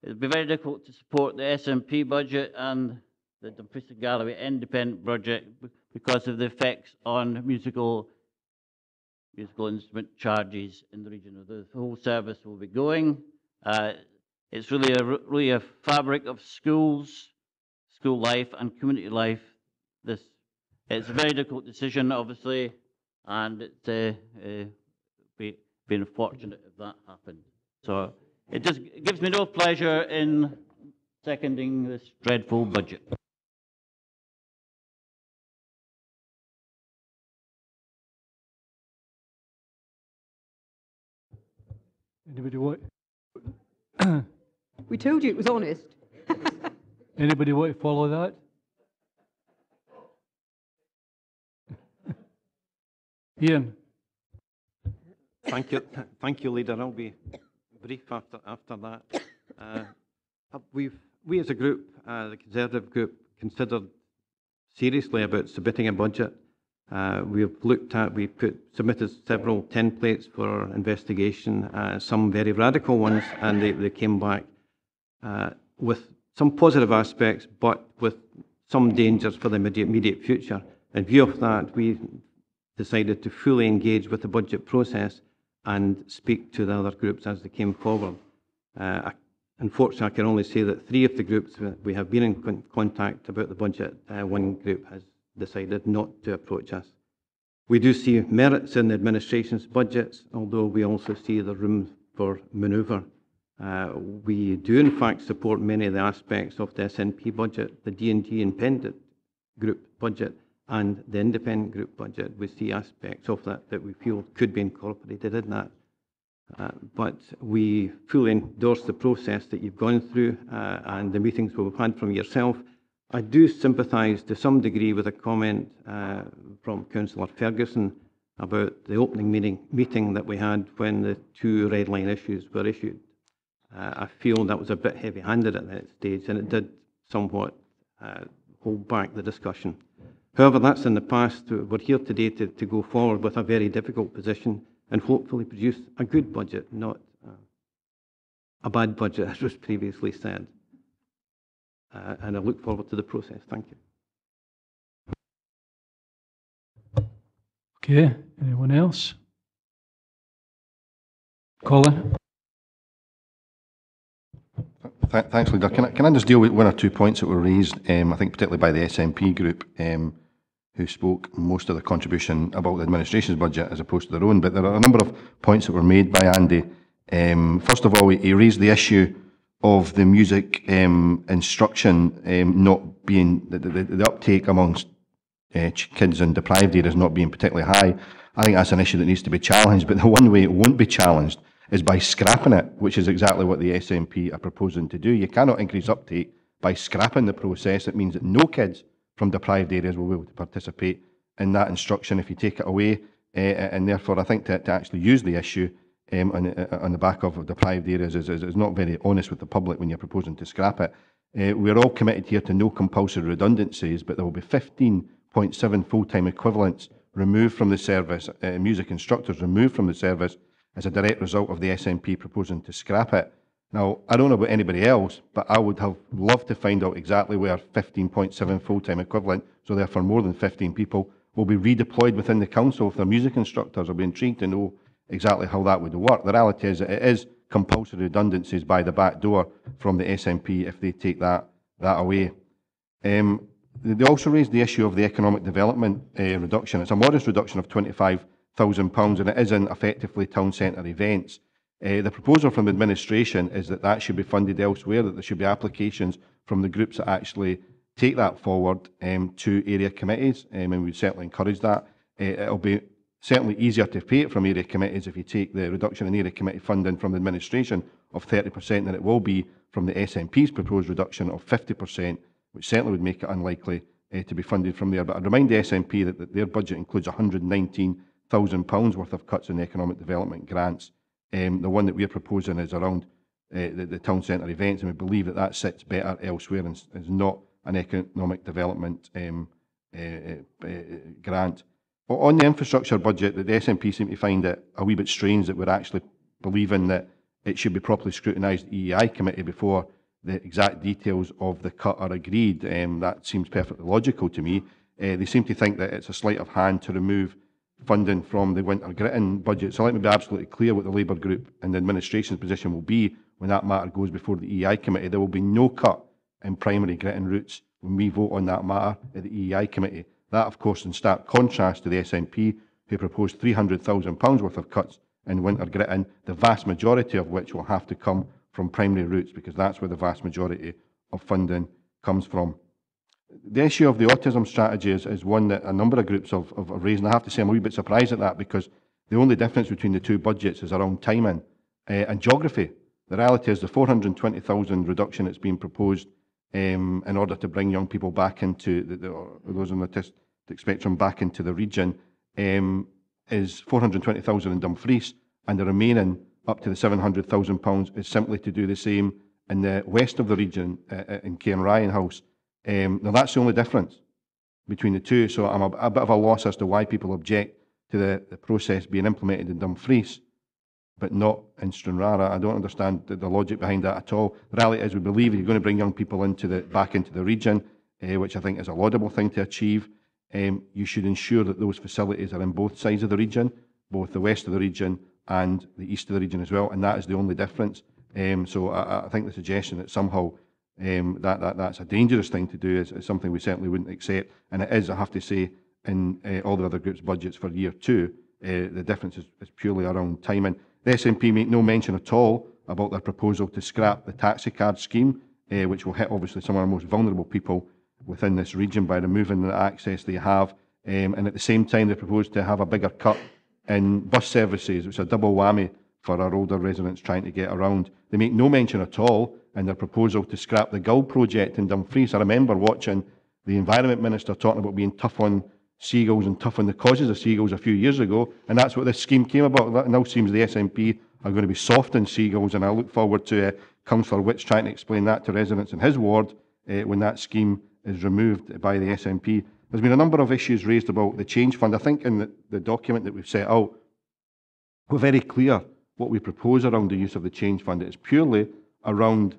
It'll be very difficult to support the SNP budget and the Dumfries and Galloway independent budget because of the effects on musical instrument charges in the region. The whole service will be going. It's really a fabric of schools, school life and community life. It's a very difficult decision, obviously, and it's been unfortunate if that happened. So it just gives me no pleasure in seconding this dreadful budget. Anybody want? We told you it was honest. Anybody want to follow that? Ian. Thank you, Leader. I'll be brief after that. We as a group, the Conservative group, considered seriously about submitting a budget. We've submitted several templates for investigation, some very radical ones, and they came back with some positive aspects, but with some dangers for the immediate future. In view of that, we decided to fully engage with the budget process and speak to the other groups as they came forward. Unfortunately, I can only say that 3 of the groups we have been in contact about the budget. One group has decided not to approach us. We do see merits in the administration's budgets, although we also see the room for manoeuvre. We do in fact support many of the aspects of the SNP budget, the D&G independent group budget, and the independent group budget. We see aspects of that we feel could be incorporated in that. But we fully endorse the process that you've gone through and the meetings we've had from yourself. I do sympathise to some degree with a comment from Councillor Ferguson about the opening meeting that we had when the 2 red line issues were issued. I feel that was a bit heavy-handed at that stage, and it did somewhat hold back the discussion. However, that's in the past. We're here today to go forward with a very difficult position and hopefully produce a good budget, not a bad budget, as was previously said. And I look forward to the process. Thank you. Okay, anyone else? Colin? Thanks, Leader. Can I just deal with 1 or 2 points that were raised, I think particularly by the SNP group, who spoke most of the contribution about the administration's budget as opposed to their own, but there are a number of points that were made by Andy. First of all, he raised the issue of the music instruction not being, the uptake amongst kids in deprived areas not being particularly high. I think that's an issue that needs to be challenged, but the one way it won't be challenged is by scrapping it, which is exactly what the SNP are proposing to do. You cannot increase uptake by scrapping the process. It means that no kids from deprived areas will be able to participate in that instruction if you take it away, and therefore I think to actually use the issue on the back of deprived areas is not very honest with the public when you're proposing to scrap it. We're all committed here to no compulsory redundancies, but there will be 15.7 full-time equivalents removed from the service, music instructors removed from the service as a direct result of the SNP proposing to scrap it. Now, I don't know about anybody else, but I would have loved to find out exactly where 15.7 full-time equivalent, so therefore more than 15 people, will be redeployed within the council if they're music instructors. I'll be intrigued to know exactly how that would work. The reality is that it is compulsory redundancies by the back door from the SNP if they take that away. They also raised the issue of the economic development reduction. It's a modest reduction of £25,000 and it is in effectively town centre events. The proposal from the administration is that that should be funded elsewhere, that there should be applications from the groups that actually take that forward to area committees, and we would certainly encourage that. It'll be certainly easier to pay it from area committees if you take the reduction in area committee funding from the administration of 30% than it will be from the SNP's proposed reduction of 50%, which certainly would make it unlikely to be funded from there. But I'd remind the SNP that their budget includes £119,000 worth of cuts in economic development grants. The one that we're proposing is around the town centre events, and we believe that that sits better elsewhere and is not an economic development grant. But on the infrastructure budget, the SNP seem to find it a wee bit strange that we're actually believing that it should be properly scrutinised at the EEI committee before the exact details of the cut are agreed. That seems perfectly logical to me. They seem to think that it's a sleight of hand to remove funding from the winter gritting budget. So let me be absolutely clear what the Labour group and the administration's position will be when that matter goes before the EEI committee. There will be no cut in primary gritting routes when we vote on that matter at the EEI committee. That, of course, in stark contrast to the SNP, who proposed £300,000 worth of cuts in winter gritting, the vast majority of which will have to come from primary routes, because that's where the vast majority of funding comes from. The issue of the autism strategy is one that a number of groups have raised, and I have to say I'm a wee bit surprised at that, because the only difference between the two budgets is around timing and geography. The reality is the 420,000 reduction that's been proposed in order to bring young people back into those on the autistic spectrum back into the region is 420,000 in Dumfries, and the remaining up to the £700,000 is simply to do the same in the west of the region in Cairnryan House. Now that's the only difference between the two, so I'm a bit of a loss as to why people object to the process being implemented in Dumfries but not in Stranraer. I don't understand the logic behind that at all. The reality is we believe if you're going to bring young people back into the region, which I think is a laudable thing to achieve, you should ensure that those facilities are in both sides of the region, both the west of the region and the east of the region as well, and that is the only difference. So I think the suggestion that somehow that's a dangerous thing to do is something we certainly wouldn't accept, and it is, I have to say, in all the other groups' budgets for year two. The difference is purely around timing. The SNP make no mention at all about their proposal to scrap the taxi card scheme, which will hit obviously some of our most vulnerable people within this region by removing the access they have. And at the same time, they propose to have a bigger cut in bus services, which is a double whammy for our older residents trying to get around. They make no mention at all in their proposal to scrap the Gull project in Dumfries. I remember watching the Environment Minister talking about being tough on seagulls and tough on the causes of seagulls a few years ago, and that's what this scheme came about. That now seems the SNP are going to be soft on seagulls, and I look forward to Councillor Witts trying to explain that to residents in his ward when that scheme is removed by the SNP. There's been a number of issues raised about the change fund. I think in the document that we've set out, we're very clear what we propose around the use of the change fund. It's purely around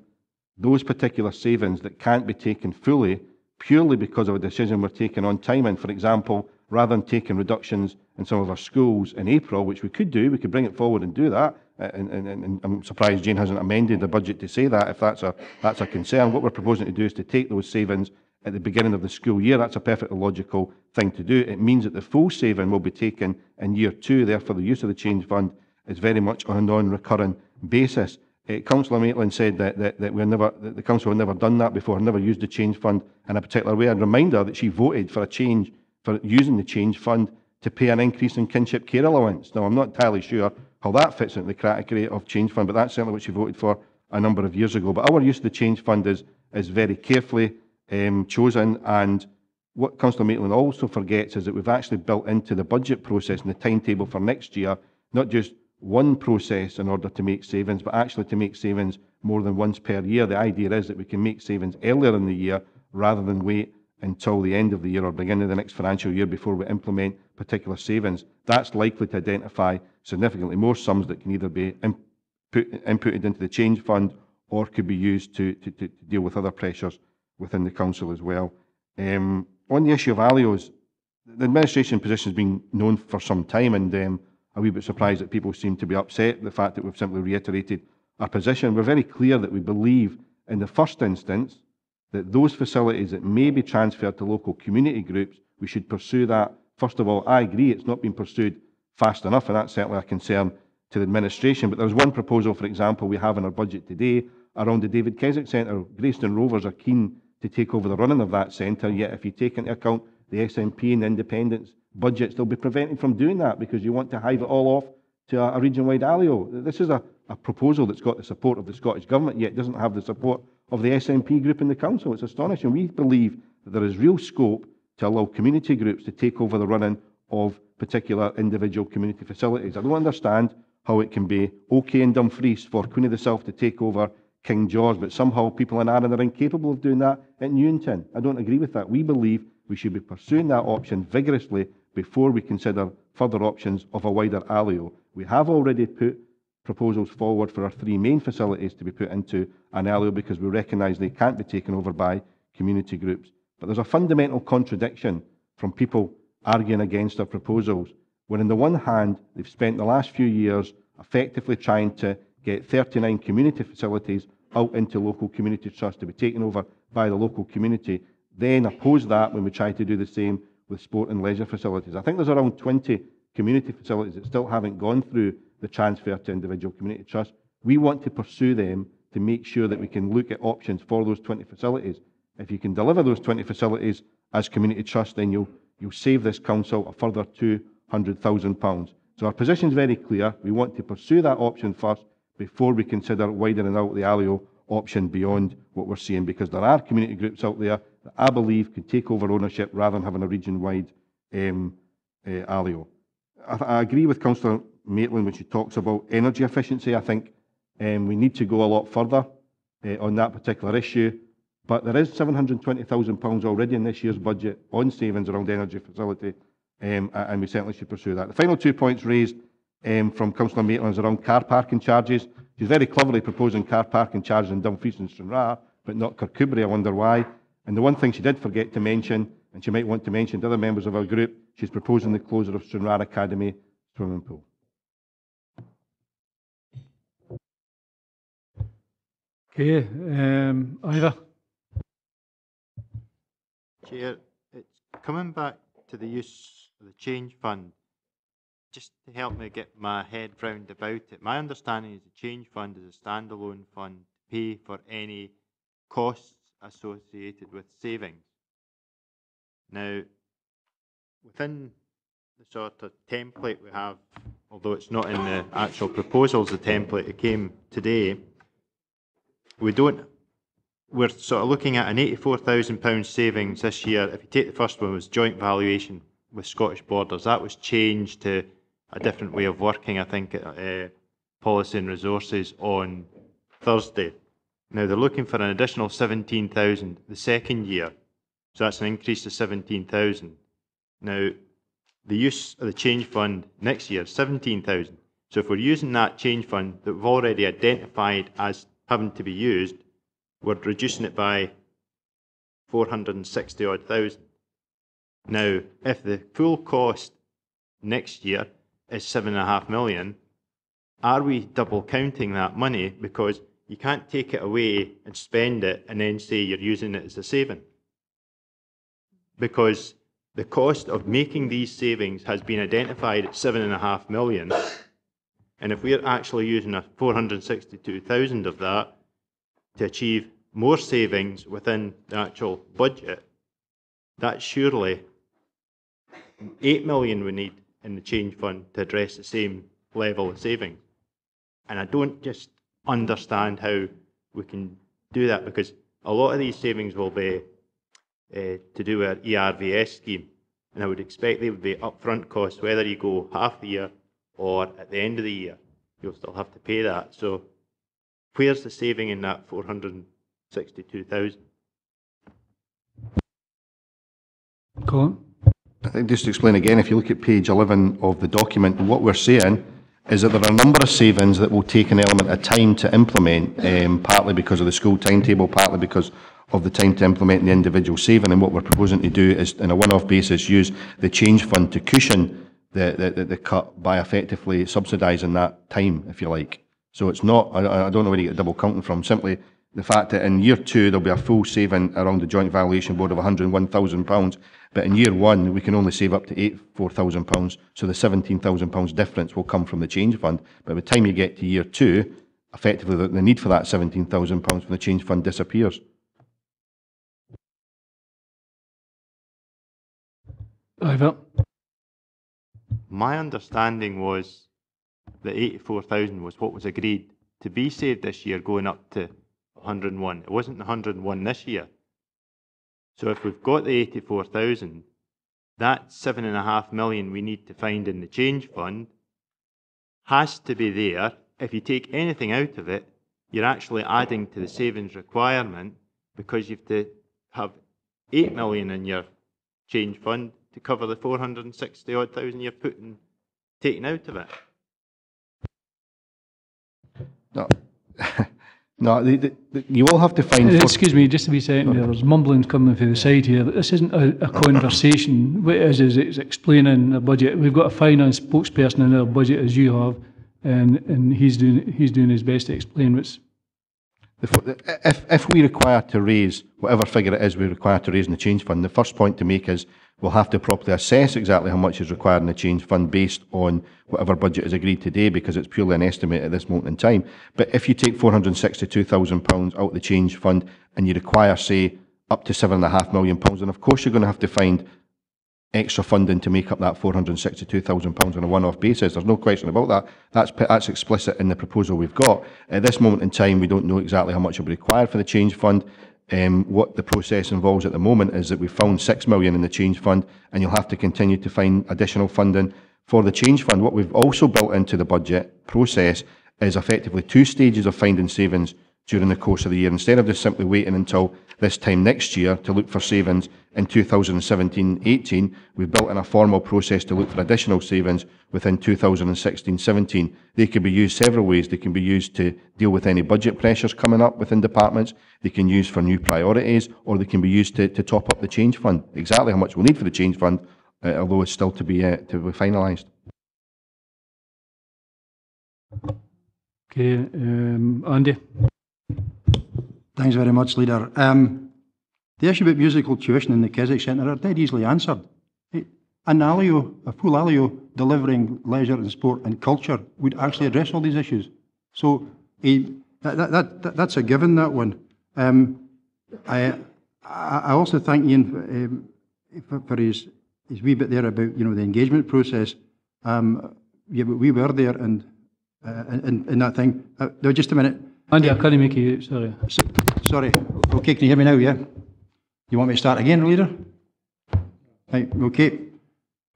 those particular savings that can't be taken fully purely because of a decision we're taking on timing. For example, rather than taking reductions in some of our schools in April, which we could do, we could bring it forward and do that. And I'm surprised Jane hasn't amended the budget to say that, if that's a concern. What we're proposing to do is to take those savings at the beginning of the school year. That's a perfectly logical thing to do. It means that the full saving will be taken in year two. Therefore, the use of the change fund is very much on a non-recurring basis. Councillor Maitland said that the council had never done that before, never used the change fund in a particular way. I'd remind her that she voted for a change for using the change fund to pay an increase in kinship care allowance. Now, I'm not entirely sure how that fits into the category of change fund, but that's certainly what she voted for a number of years ago. But our use of the change fund is very carefully chosen, and what Councillor Maitland also forgets is that we've actually built into the budget process and the timetable for next year, not just one process in order to make savings, but actually to make savings more than once per year. The idea is that we can make savings earlier in the year rather than wait until the end of the year or beginning of the next financial year before we implement particular savings. That's likely to identify significantly more sums that can either be inputted into the change fund or could be used to deal with other pressures within the council as well. On the issue of ALIOs, the administration position has been known for some time, and I'm a wee bit surprised that people seem to be upset at the fact that we've simply reiterated our position. We're very clear that we believe, in the first instance, that those facilities that may be transferred to local community groups, we should pursue that. First of all, I agree it's not been pursued fast enough, and that's certainly a concern to the administration. But there's one proposal, for example, we have in our budget today around the David Keswick Centre. Greyston Rovers are keen to take over the running of that centre, yet if you take into account the SNP and the independence budgets, they'll be prevented from doing that because you want to hive it all off to a region-wide ALIO. This is a proposal that's got the support of the Scottish Government, yet doesn't have the support of the SNP group in the Council. It's astonishing. We believe that there is real scope to allow community groups to take over the running of particular individual community facilities. I don't understand how it can be okay in Dumfries for Queen of the South to take over King George, but somehow people in Arran are incapable of doing that at Newington. I don't agree with that. We believe we should be pursuing that option vigorously before we consider further options of a wider ALIO. We have already put proposals forward for our three main facilities to be put into an ALIO because we recognise they can't be taken over by community groups. But there's a fundamental contradiction from people arguing against our proposals, when on the one hand, they've spent the last few years effectively trying to get 39 community facilities out into local community trusts to be taken over by the local community, then oppose that when we try to do the same with sport and leisure facilities. I think there's around 20 community facilities that still haven't gone through the transfer to individual community trusts. We want to pursue them to make sure that we can look at options for those 20 facilities. If you can deliver those 20 facilities as community trusts, then you'll save this council a further £200,000. So our position is very clear. We want to pursue that option first before we consider widening out the ALIO option beyond what we're seeing, because there are community groups out there that I believe could take over ownership rather than having a region-wide ALIO. I agree with Councillor Maitland when she talks about energy efficiency. I think we need to go a lot further on that particular issue, but there is £720,000 already in this year's budget on savings around energy facility, and we certainly should pursue that. The final 2 points raised from Councillor Maitland is around car parking charges. She's very cleverly proposing car parking charges in Dumfries and Stranraer, but not Kirkcudbright. I wonder why. And the one thing she did forget to mention, and she might want to mention to other members of our group, she's proposing the closure of Stranraer Academy swimming pool. Okay, Ivor. Chair, it's coming back to the use of the change fund. Just to help me get my head round about it, my understanding is the change fund is a standalone fund to pay for any costs associated with savings. Now, within the sort of template we have, although it's not in the actual proposals, the template that came today, we're sort of looking at an £84,000 savings this year. If you take the first one, was joint valuation with Scottish Borders. That was changed to a different way of working, I think, at Policy and Resources on Thursday. Now, they're looking for an additional 17,000 the second year. So that's an increase to 17,000. Now, the use of the change fund next year is 17,000. So if we're using that change fund that we've already identified as having to be used, we're reducing it by 460 odd thousand. Now, if the full cost next year is 7.5 million, are we double counting that money? Because you can't take it away and spend it and then say you're using it as a saving. Because the cost of making these savings has been identified at 7.5 million, and if we're actually using a 462,000 of that to achieve more savings within the actual budget, that's surely 8 million we need in the change fund to address the same level of savings. And I don't just understand how we can do that, because a lot of these savings will be to do with our ERVS scheme, and I would expect they would be upfront costs, whether you go half the year or at the end of the year, you'll still have to pay that. So where's the saving in that 462,000? Colin? I think just to explain again, if you look at page 11 of the document, what we're saying is that there are a number of savings that will take an element of time to implement, partly because of the school timetable, partly because of the time to implement the individual saving, and what we're proposing to do is, on a one-off basis, use the change fund to cushion the cut by effectively subsidising that time, if you like. So it's not, I don't know where you get double counting from, simply the fact that in year 2 there'll be a full saving around the Joint Valuation Board of £101,000, but in year 1 we can only save up to £84,000, so the £17,000 difference will come from the change fund. But by the time you get to year 2, effectively the need for that £17,000 from the change fund disappears. Ivor. My understanding was that 84,000 was what was agreed to be saved this year, going up to 101. It wasn't the 101 this year. So if we've got the 84,000, that 7.5 million we need to find in the change fund has to be there. If you take anything out of it, you're actually adding to the savings requirement, because you have to have 8 million in your change fund to cover the 460 odd thousand you're taking out of it. No, no, you will have to find... Excuse me, just to be second, there's mumblings coming from the side here. This isn't a conversation. What it is it's explaining the budget. We've got a finance spokesperson in our budget, as you have, and he's doing his best to explain what's... If we require to raise whatever figure it is we require to raise in the change fund, the first point to make is we'll have to properly assess exactly how much is required in the change fund based on whatever budget is agreed today, because it's purely an estimate at this moment in time. But if you take £462,000 out of the change fund and you require, say, up to £7.5 million, then of course you're going to have to find extra funding to make up that £462,000 on a one-off basis. There's no question about that. That's explicit in the proposal we've got. At this moment in time, we don't know exactly how much will be required for the change fund. What the process involves at the moment is that we've found £6 million in the change fund, and you'll have to continue to find additional funding for the change fund. What we've also built into the budget process is effectively 2 stages of finding savings during the course of the year. Instead of just simply waiting until this time next year to look for savings in 2017-18, we've built in a formal process to look for additional savings within 2016-17. They can be used several ways. They can be used to deal with any budget pressures coming up within departments. They can use for new priorities, or they can be used to top up the change fund. Exactly how much we'll need for the change fund, although it's still to be finalised. Okay, Andy. Thanks very much, Leader. The issue about musical tuition in the Keswick Centre are dead easily answered. An alio, a full alio delivering leisure and sport and culture would actually address all these issues. So that's a given, that one. I also thank Ian for his wee bit there about the engagement process. Yeah, but we were there and in that thing. No, just a minute. Andy, I can't make you. Sorry. Sorry. Okay, can you hear me now? Yeah. You want me to start again, Leader? Right. Okay.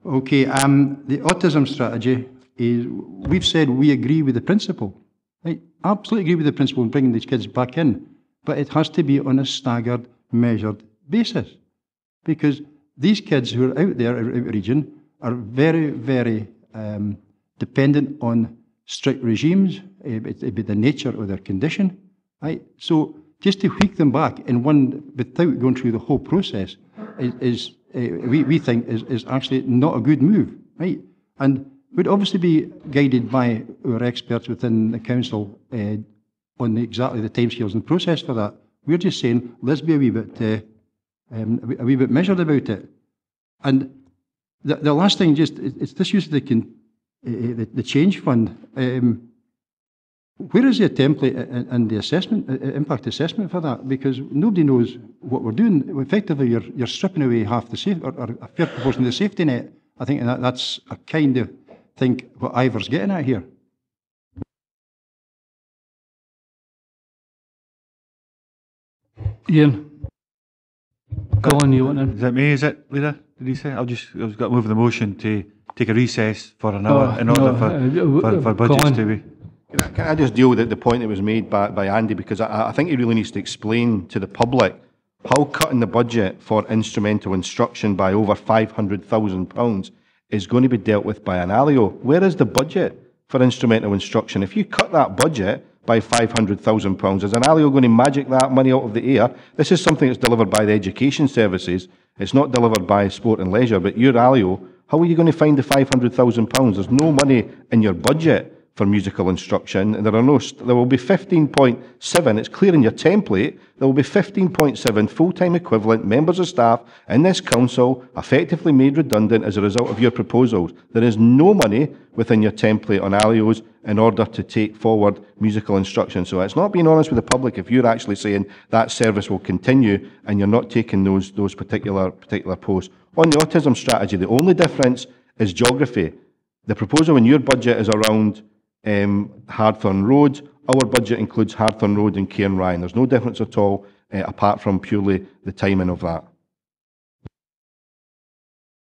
Okay. The autism strategy is. We've said we agree with the principle. Right. Absolutely agree with the principle in bringing these kids back in, but it has to be on a staggered, measured basis, because these kids who are out there, out of region, are very, very dependent on strict regimes. It'd be the nature of their condition, right? So just to tweak them back in one without going through the whole process we think is actually not a good move, right? And would obviously be guided by our experts within the council on exactly the timescales and process for that. We're just saying let's be a wee bit measured about it. And the last thing, just it's this use of the change fund. Where is the template and the assessment, impact assessment for that? Because nobody knows what we're doing. Effectively, you're stripping away half the safe, or a fair proportion of the safety net. I think that's a kind of thing what Ivor's getting at here. Ian, go on. You want to? Is that me? Is it, Leader? Did he say? I've got to move the motion to take a recess for an hour in order for budgets to be. Can I just deal with the point that was made by Andy, because I think he really needs to explain to the public how cutting the budget for instrumental instruction by over £500,000 is going to be dealt with by an alio. Where is the budget for instrumental instruction? If you cut that budget by £500,000. Is an Alio going to magic that money out of the air? This is something that's delivered by the education services. It's not delivered by sport and leisure, but your Alio, how are you going to find the £500,000? There's no money in your budget for musical instruction. There will be 15.7, it's clear in your template, there will be 15.7 full-time equivalent members of staff in this council effectively made redundant as a result of your proposals. There is no money within your template on Alios in order to take forward musical instruction. So it's not being honest with the public if you're actually saying that service will continue and you're not taking those particular posts. On the autism strategy, the only difference is geography. The proposal in your budget is around Hardthorne Road. Our budget includes Hardthorne Road and Cairn Ryan. There's no difference at all, apart from purely the timing of that.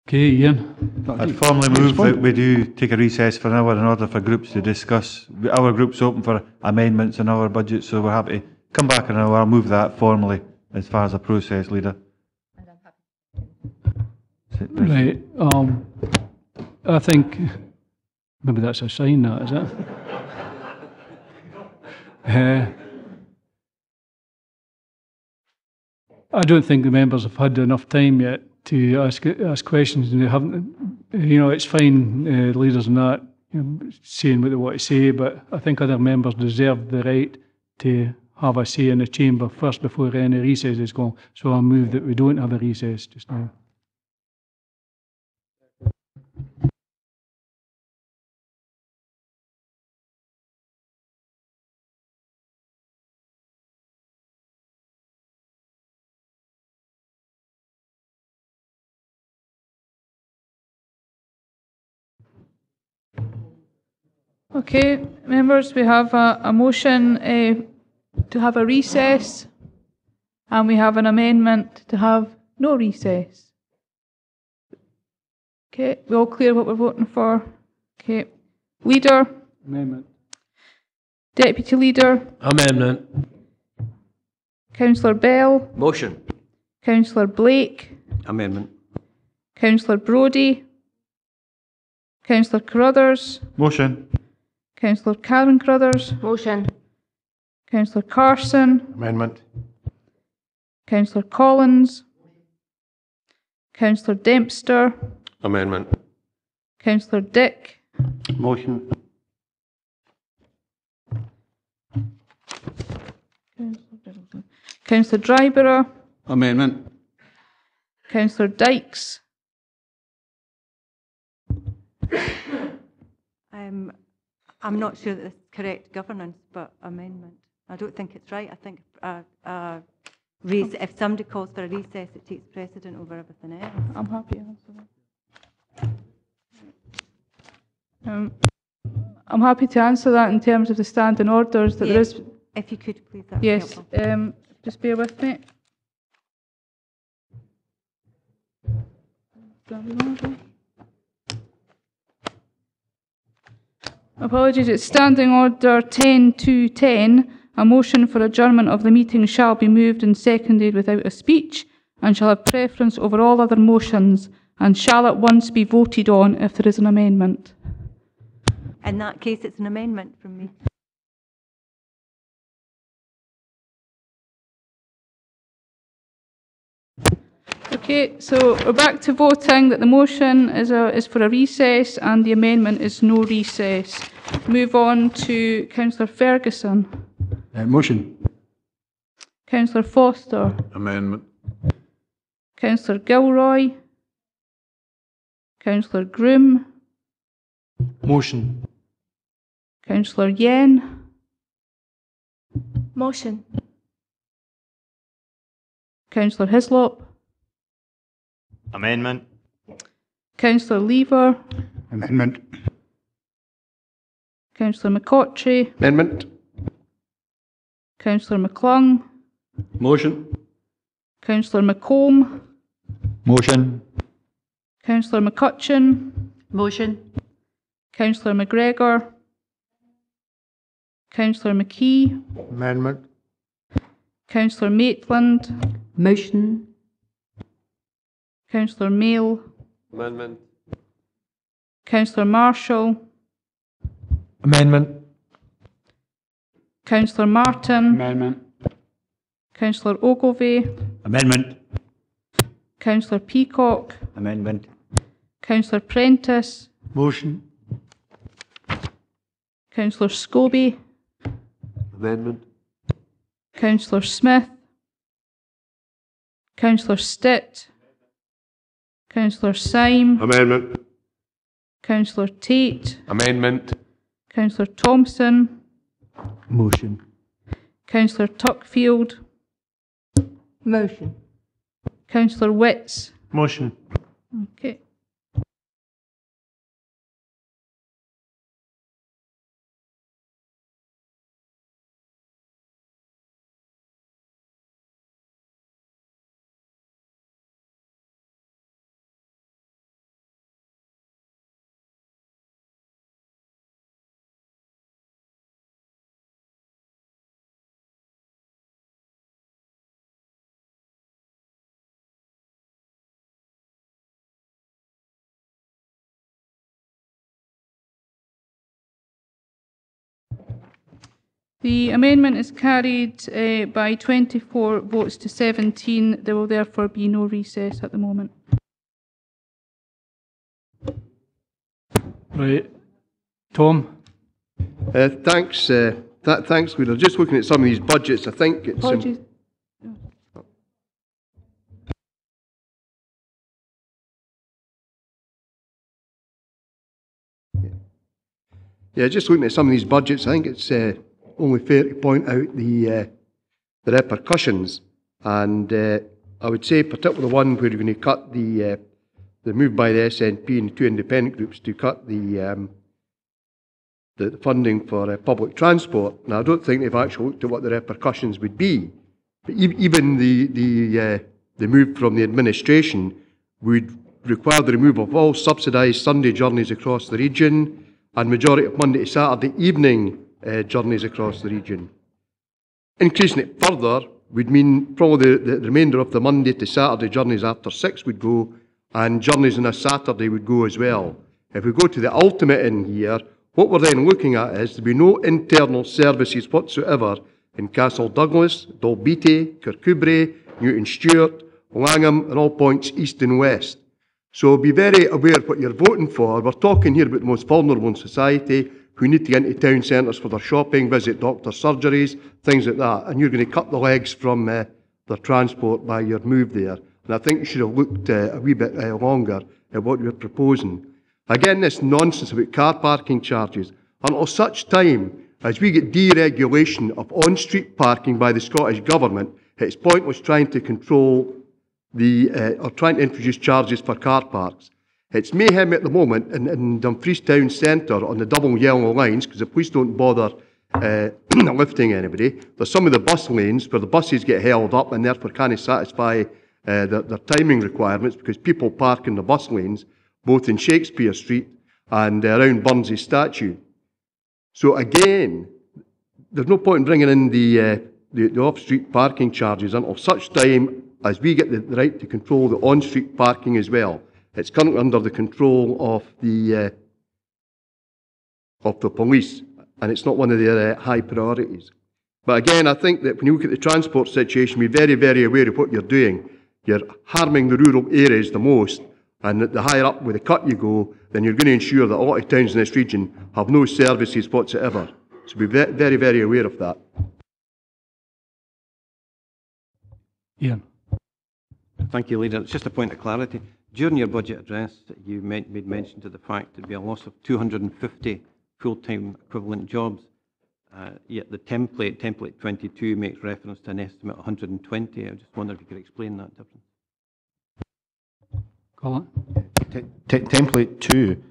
Okay, Ian. I'd formally move that we do take a recess for an hour in order for groups to discuss. Our group's open for amendments in our budget, so we're happy to come back in an hour. I'll move that formally as far as a process, Leader. Right. I think maybe that's a sign, that is it? I don't think the members have had enough time yet to ask questions, and they haven't. It's fine, leaders and that, saying what they want to say, but I think other members deserve the right to have a say in the chamber first before any recess is going. So I move that we don't have a recess just now. Okay, members, we have a motion to have a recess, and we have an amendment to have no recess. Okay, we all clear what we're voting for? Okay. Leader? Amendment. Deputy Leader? Amendment. Councillor Bell? Motion. Councillor Blake? Amendment. Councillor Brodie? Councillor Carruthers? Motion. Councillor Karen Carruthers? Motion. Councillor Carson? Amendment. Councillor Collins? Councillor Dempster? Amendment. Councillor Dick? Motion. Councillor Dryborough? Amendment. Councillor Dykes? I'm not sure that this is correct governance, but amendment. I don't think it's right. I think if somebody calls for a recess, it takes precedent over everything else. I'm happy to answer that. I'm happy to answer that in terms of the standing orders that there is. If you could, please. That would be Yes, helpful. just bear with me. Apologies, it's Standing Order 10.2.10. A motion for adjournment of the meeting shall be moved and seconded without a speech, and shall have preference over all other motions, and shall at once be voted on if there is an amendment. In that case, it's an amendment from me. Okay, so we're back to voting that the motion is for a recess and the amendment is no recess. Move on to Councillor Ferguson. Motion. Councillor Foster. Amendment. Councillor Gilroy. Councillor Groom. Motion. Councillor Yen. Motion. Councillor Hislop. Amendment. Councillor Lever. Amendment. Councillor McCottree. Amendment. Councillor McClung. Motion. Councillor McComb. Motion. Councillor McCutcheon. Motion. Councillor McGregor. Councillor McKee. Amendment. Councillor Maitland. Motion. Councillor Mail. Amendment. Councillor Marshall. Amendment. Councillor Martin. Amendment. Councillor Ogilvie. Amendment. Councillor Peacock. Amendment. Councillor Prentice. Motion. Councillor Scobie. Amendment. Councillor Smith. Councillor Stitt. Councillor Syme. Amendment. Councillor Tate. Amendment. Councillor Thompson. Motion. Councillor Tuckfield. Motion. Councillor Witts. Motion. Okay. The amendment is carried by 24 votes to 17. There will therefore be no recess at the moment. Right. Tom? Thanks, thanks, Leader. Just looking at some of these budgets, I think it's... Apologies. Yeah, just looking at some of these budgets, I think it's only fair to point out the repercussions. And I would say, particularly the one where you're going to cut the move by the SNP and the two independent groups to cut the funding for public transport. Now, I don't think they've actually looked at what the repercussions would be. But even the move from the administration would require the removal of all subsidised Sunday journeys across the region and majority of Monday to Saturday evening journeys across the region. Increasing it further would mean probably the remainder of the Monday to Saturday journeys after 6 would go, and journeys on a Saturday would go as well. If we go to the ultimate in here, what we're then looking at is there'll be no internal services whatsoever in Castle Douglas, Dalbeattie, Kirkcudbright, Newton Stewart, Langham, and all points east and west. So be very aware of what you're voting for. We're talking here about the most vulnerable in society who need to get into town centres for their shopping, visit doctor surgeries, things like that. And you're going to cut the legs from their transport by your move there. And I think you should have looked a wee bit longer at what you're proposing. Again, this nonsense about car parking charges. Until such time as we get deregulation of on-street parking by the Scottish Government, it's pointless trying to control or trying to introduce charges for car parks. It's mayhem at the moment in Dumfries town centre on the double yellow lines because the police don't bother lifting anybody. There's some of the bus lanes where the buses get held up and therefore can't satisfy their timing requirements because people park in the bus lanes both in Shakespeare Street and around Burns's statue. So again, there's no point in bringing in the off-street parking charges until such time as we get the right to control the on-street parking as well. It's currently under the control of the police, and it's not one of their high priorities. But again, I think that when you look at the transport situation, be very, very aware of what you're doing. You're harming the rural areas the most, and the higher up with the cut you go, then you're going to ensure that a lot of towns in this region have no services whatsoever. So be very, very aware of that. Ian. Thank you, Leader. It's just a point of clarity. During your budget address, you made mention to the fact there'd be a loss of 250 full-time equivalent jobs. Yet the template 22, makes reference to an estimate of 120. I just wonder if you could explain that difference. Colin? Template 2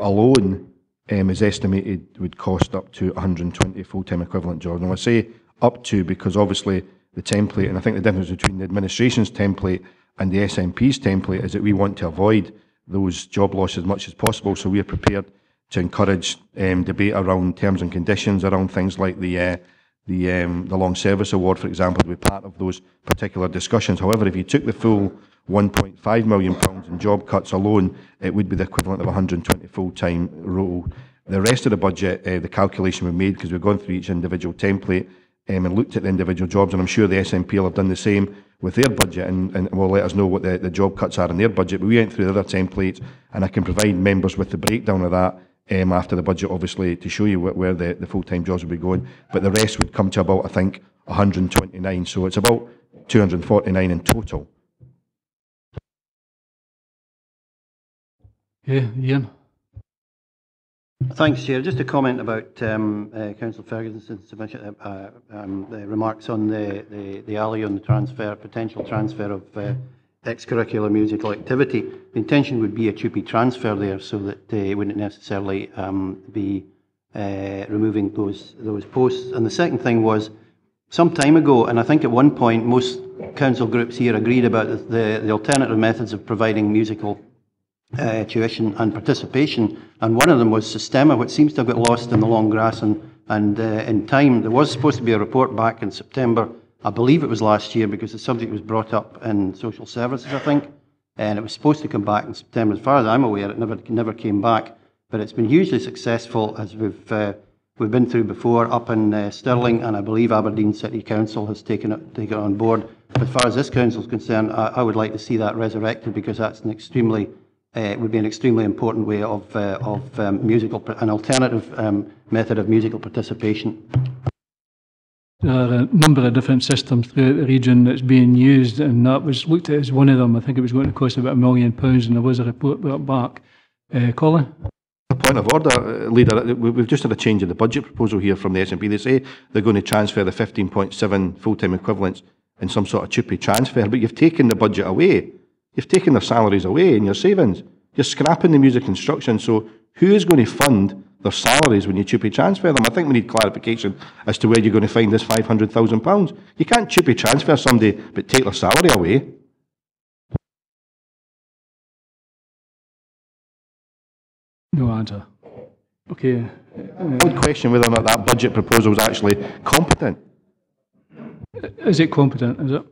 alone is estimated would cost up to 120 full-time equivalent jobs. And I say up to because obviously the template, and I think the difference between the administration's template and the SNP's template is that we want to avoid those job losses as much as possible. So we are prepared to encourage debate around terms and conditions, around things like the long service award, for example, to be part of those particular discussions. However, if you took the full £1.5 million in job cuts alone, it would be the equivalent of 120 full-time role The rest of the budget, the calculation we made, because we've gone through each individual template and looked at the individual jobs, and I'm sure the SNP will have done the same with their budget and will let us know what the job cuts are in their budget. But we went through the other templates, and I can provide members with the breakdown of that after the budget, obviously, to show you where the full-time jobs will be going. But the rest would come to about, I think, 129. So it's about 249 in total. Yeah, Ian. Thanks, Chair. Just a comment about Councillor Ferguson's submission, the remarks on the alley on the transfer, potential transfer of extracurricular musical activity. The intention would be a TUPE transfer there, so that it wouldn't necessarily be removing those posts. And the second thing was, some time ago, and I think at one point most council groups here agreed about the alternative methods of providing musical tuition and participation, and one of them was Systema, which seems to have got lost in the long grass and in time. There was supposed to be a report back in September, I believe it was last year, because the subject was brought up in social services, I think, and it was supposed to come back in September. As far as I'm aware, it never came back, but it's been hugely successful, as we've been through before up in Stirling, and I believe Aberdeen City Council has taken it on board. But as far as this council is concerned, I would like to see that resurrected, because that's an extremely it would be an extremely important way of an alternative method of musical participation. There are a number of different systems throughout the region that's being used, and that was looked at as one of them. I think it was going to cost about £1 million, and there was a report brought back. Colin? A point of order, Leader. We've just had a change in the budget proposal here from the SNP. They say they're going to transfer the 15.7 full-time equivalents in some sort of TUPE transfer, but you've taken the budget away. You've taken their salaries away in your savings. You're scrapping the music instruction, so who is going to fund their salaries when you TUPE transfer them? I think we need clarification as to where you're going to find this £500,000. You can't TUPE transfer somebody but take their salary away. No answer. Okay. I would question whether or not that budget proposal is actually competent. Is it competent, is it?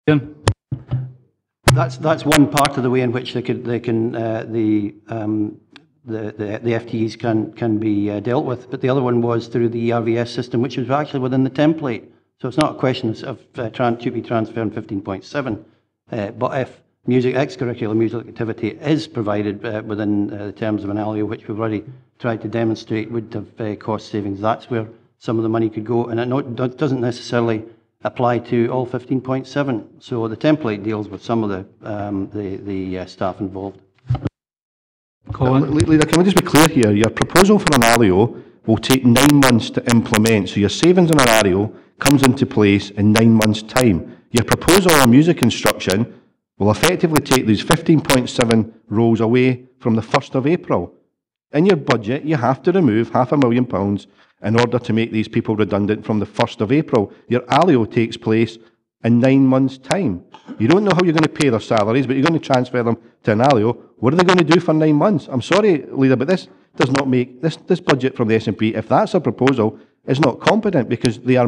Ian? That's one part of the way in which the FTEs can be dealt with, but the other one was through the ERVS system, which was actually within the template. So it's not a question of TUPE transfer in 15.7, but if extracurricular musical activity is provided within the terms of an ALIO, which we've already tried to demonstrate would have cost savings, that's where some of the money could go, and it doesn't necessarily apply to all 15.7. So the template deals with some of the staff involved. Leader, can we just be clear here? Your proposal for an ALIO will take 9 months to implement, so your savings on an ALIO comes into place in 9 months' time. Your proposal on music instruction will effectively take these 15.7 roles away from the 1st of April. In your budget, you have to remove £500,000 in order to make these people redundant from the 1st of April. Your ALIO takes place in 9 months' time. You don't know how you're going to pay their salaries, but you're going to transfer them to an ALIO. What are they going to do for 9 months? I'm sorry, Leader, but this does not make, this budget from the SNP, if that's a proposal, is not competent, because they're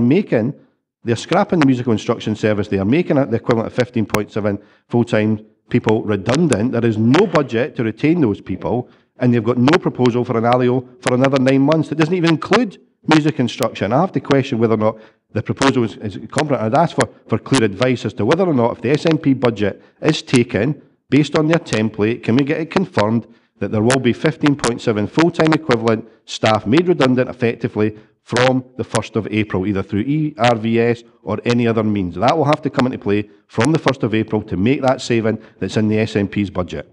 scrapping the musical instruction service, they are making it the equivalent of 15.7 full-time people redundant. There is no budget to retain those people, and they've got no proposal for an ALIO for another 9 months. That doesn't even include music instruction. I have to question whether or not the proposal is competent. I'd ask for clear advice as to whether or not, if the SNP budget is taken based on their template, can we get it confirmed that there will be 15.7 full-time equivalent staff made redundant effectively from the 1st of April, either through ERVS or any other means. That will have to come into play from the 1st of April to make that saving that's in the SNP's budget.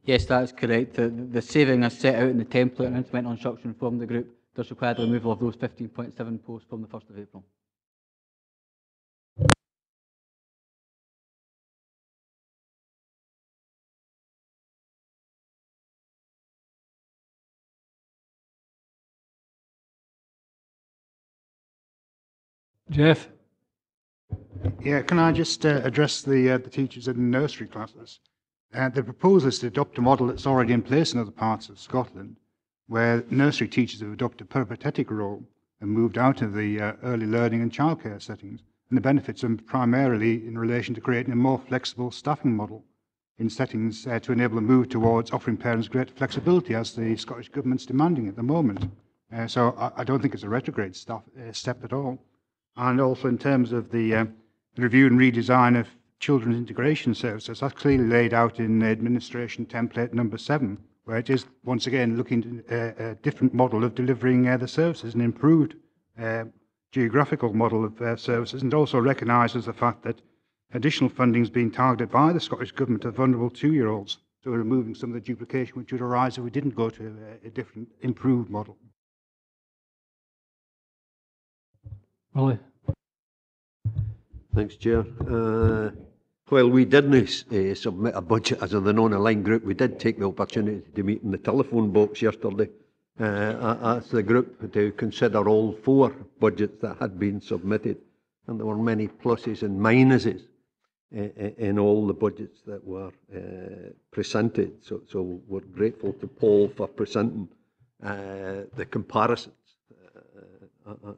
Yes, that is correct. The saving is set out in the template and implemental instruction from the group does require the removal of those 15.7 posts from the 1st of April. Jeff? Yeah, can I just address the teachers in the nursery classes? The proposal is to adopt a model that's already in place in other parts of Scotland, where nursery teachers have adopted a peripatetic role and moved out of the early learning and childcare settings and the benefits are primarily in relation to creating a more flexible staffing model in settings to enable a move towards offering parents greater flexibility, as the Scottish Government's demanding at the moment. So I don't think it's a retrograde step at all. And also in terms of the review and redesign of children's integration services, that's clearly laid out in administration template number 7, where it is once again looking at a different model of delivering the services, an improved geographical model of services, and also recognises the fact that additional funding is being targeted by the Scottish Government of vulnerable 2-year-olds, so we're removing some of the duplication which would arise if we didn't go to a different, improved model. Willie. Thanks, Chair. While we didn't submit a budget as a the non-aligned group, we did take the opportunity to meet in the telephone box yesterday as the group to consider all 4 budgets that had been submitted. And there were many pluses and minuses in all the budgets that were presented. So we're grateful to Paul for presenting the comparisons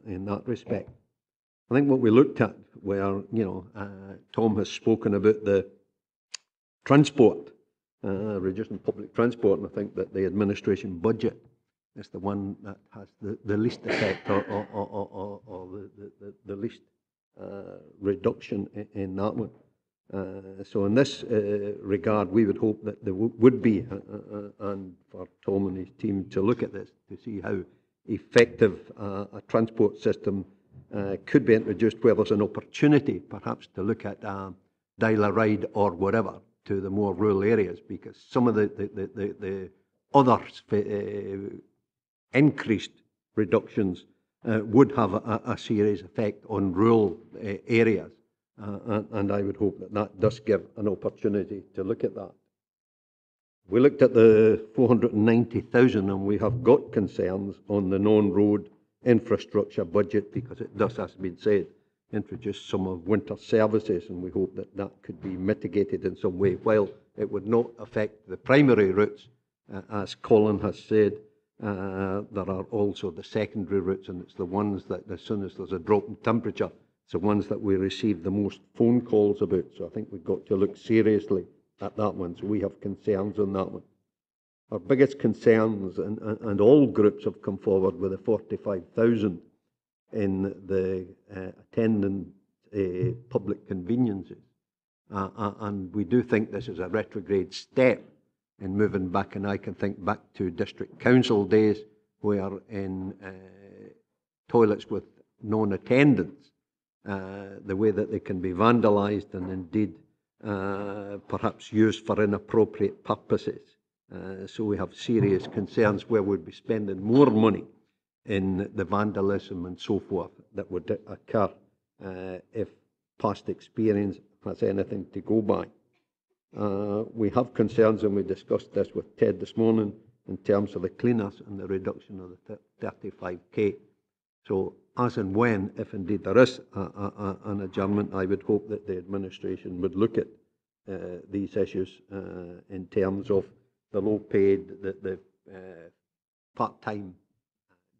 in that respect. I think what we looked at where, Tom has spoken about the transport, reducing public transport, and I think that the administration budget is the one that has the least effect or the least reduction in that one. So in this regard, we would hope that there would be, and for Tom and his team to look at this, to see how effective a transport system could be introduced, where there's an opportunity perhaps to look at dial-a-ride or whatever to the more rural areas, because some of the other increased reductions would have a serious effect on rural areas. And I would hope that that does give an opportunity to look at that. We looked at the 490,000, and we have got concerns on the non-road infrastructure budget, because it does, as has been said, introduce some of winter services, and we hope that that could be mitigated in some way. While it would not affect the primary routes, as Colin has said, there are also the secondary routes, and it's the ones that as soon as there's a drop in temperature, it's the ones that we receive the most phone calls about. So I think we've got to look seriously at that one. So we have concerns on that one. Our biggest concerns, and all groups have come forward with the 45,000 in the attendant public conveniences. And we do think this is a retrograde step in moving back, and I can think back to district council days where in toilets with non-attendants, the way that they can be vandalised and indeed perhaps used for inappropriate purposes. So we have serious concerns where we'd be spending more money in the vandalism and so forth that would occur if past experience has anything to go by. We have concerns, and we discussed this with Ted this morning, in terms of the cleaners and the reduction of the 35k. So as and when, if indeed there is an adjournment, I would hope that the administration would look at these issues in terms of the low-paid, the part-time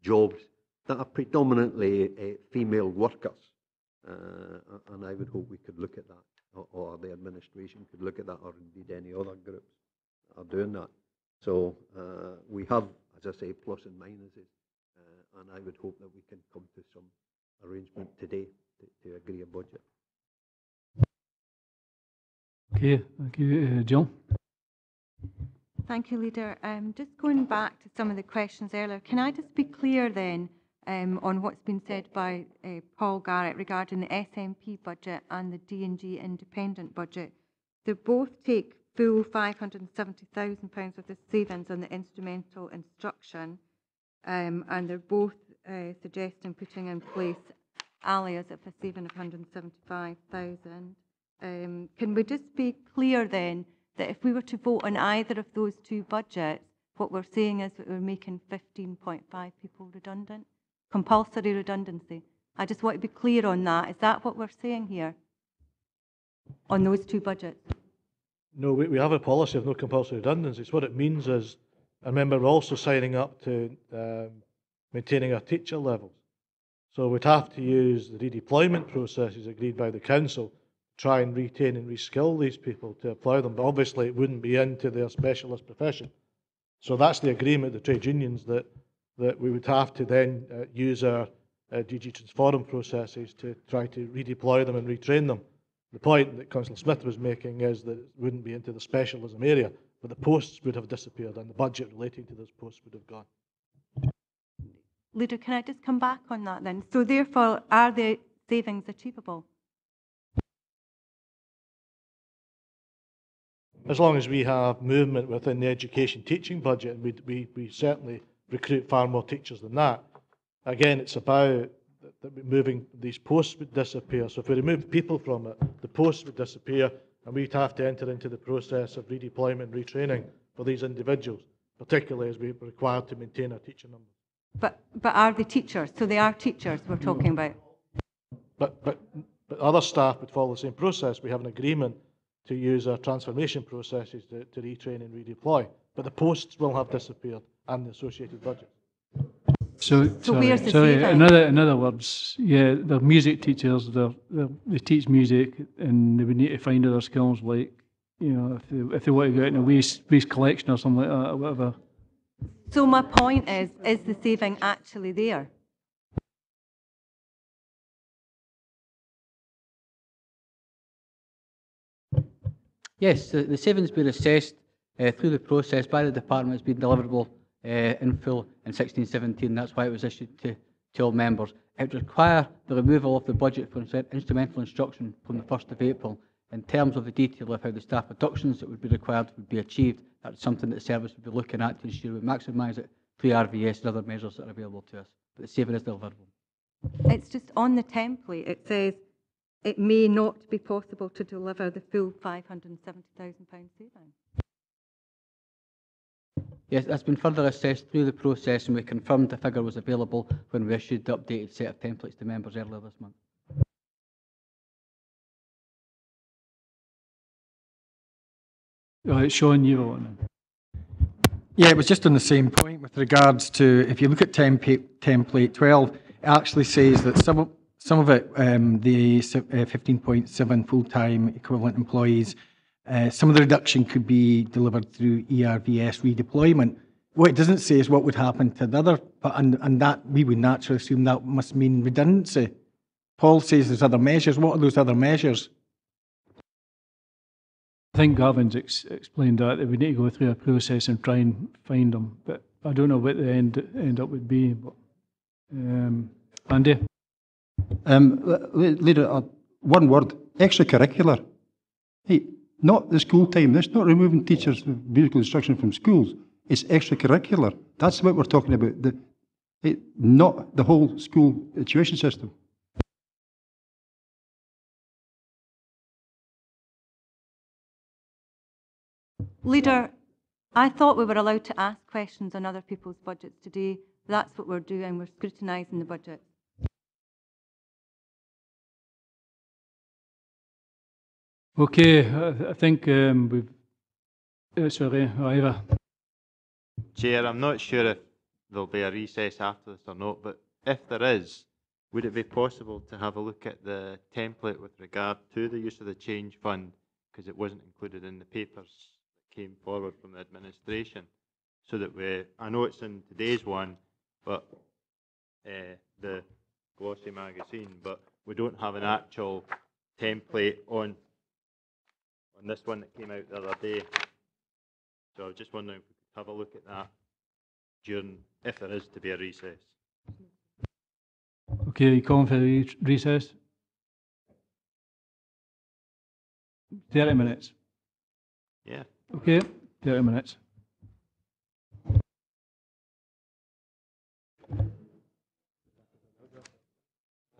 jobs that are predominantly female workers. And I would hope we could look at that, or the administration could look at that, or indeed any other groups that are doing that. So we have, as I say, plus and minuses, and I would hope that we can come to some arrangement today to agree a budget. Okay, thank you. Jill? Thank you, Leader. Just going back to some of the questions earlier, can I just be clear then on what's been said by Paul Garrett regarding the SNP budget and the D&G independent budget? They both take full £570,000 of the savings on the instrumental instruction, and they're both suggesting putting in place alias at a saving of 175,000. Can we just be clear then that if we were to vote on either of those two budgets, what we're saying is that we're making 15.5 people redundant? Compulsory redundancy. I just want to be clear on that. Is that what we're saying here on those two budgets? No, we have a policy of no compulsory redundancies. What it means is, I remember we're also signing up to maintaining our teacher levels. So we'd have to use the redeployment processes agreed by the council to try and retain and reskill these people to apply them. But obviously it wouldn't be into their specialist profession. So that's the agreement with the trade unions, that we would have to then use our DG Transforum processes to try to redeploy them and retrain them. The point that Councillor Smith was making is that it wouldn't be into the specialism area, but the posts would have disappeared and the budget relating to those posts would have gone. Leader, can I just come back on that then? So therefore, are the savings achievable? As long as we have movement within the education teaching budget, and we certainly recruit far more teachers than that. Again, it's about that moving these posts would disappear. So if we remove people from it, the posts would disappear, and we'd have to enter into the process of redeployment and retraining for these individuals, particularly as we're required to maintain our teacher numbers. But are they teachers? So they are teachers we're talking about. But other staff would follow the same process. We have an agreement to use our transformation processes to retrain and redeploy. But the posts will have disappeared and the associated budget. So where's the sorry. saving? In other words, yeah, they're music teachers. They teach music, and they would need to find other skills, like, you know, if they want to go out in a waste collection or something like that, or whatever. So my point is the saving actually there? Yes, the savings been assessed through the process by the department. It's been deliverable in full in 16/17. That's why it was issued to all members. It would require the removal of the budget for instrumental instruction from the 1st of April. In terms of the detail of how the staff reductions that would be required would be achieved, that's something that the service would be looking at to ensure we maximise it through RVS and other measures that are available to us. But the saving is deliverable. It's just on the template, it says it may not be possible to deliver the full £570,000 saving. Yes, that's been further assessed through the process, and we confirmed the figure was available when we issued the updated set of templates to members earlier this month. Right, Sean, you were on. Yeah, it was just on the same point with regards to, if you look at template 12, it actually says that some of it, the 15.7 full-time equivalent employees, some of the reduction could be delivered through ERVS redeployment. What it doesn't say is what would happen to the other, and that we would naturally assume that must mean redundancy. Paul says there's other measures. What are those other measures? I think Gavin's explained that we need to go through a process and try and find them, but I don't know what the end up would be. But Andy, Leader, one word: extracurricular. Hey, not the school time. That's not removing teachers with musical instruction from schools. It's extracurricular. That's what we're talking about. Not the whole school tuition system. Leader, I thought we were allowed to ask questions on other people's budgets today. That's what we're doing. We're scrutinising the budget. okay, I think we've. Sorry, Ira. Chair, I'm not sure if there'll be a recess after this or not, but if there is, would it be possible to have a look at the template with regard to the use of the change fund, because it wasn't included in the papers that came forward from the administration, so that I know it's in today's one, but the glossy magazine, but we don't have an actual template on this one that came out the other day. So I was just wondering if we could have a look at that if there is to be a recess. Okay, you calling for a recess? 30 minutes. Yeah. Okay, 30 minutes.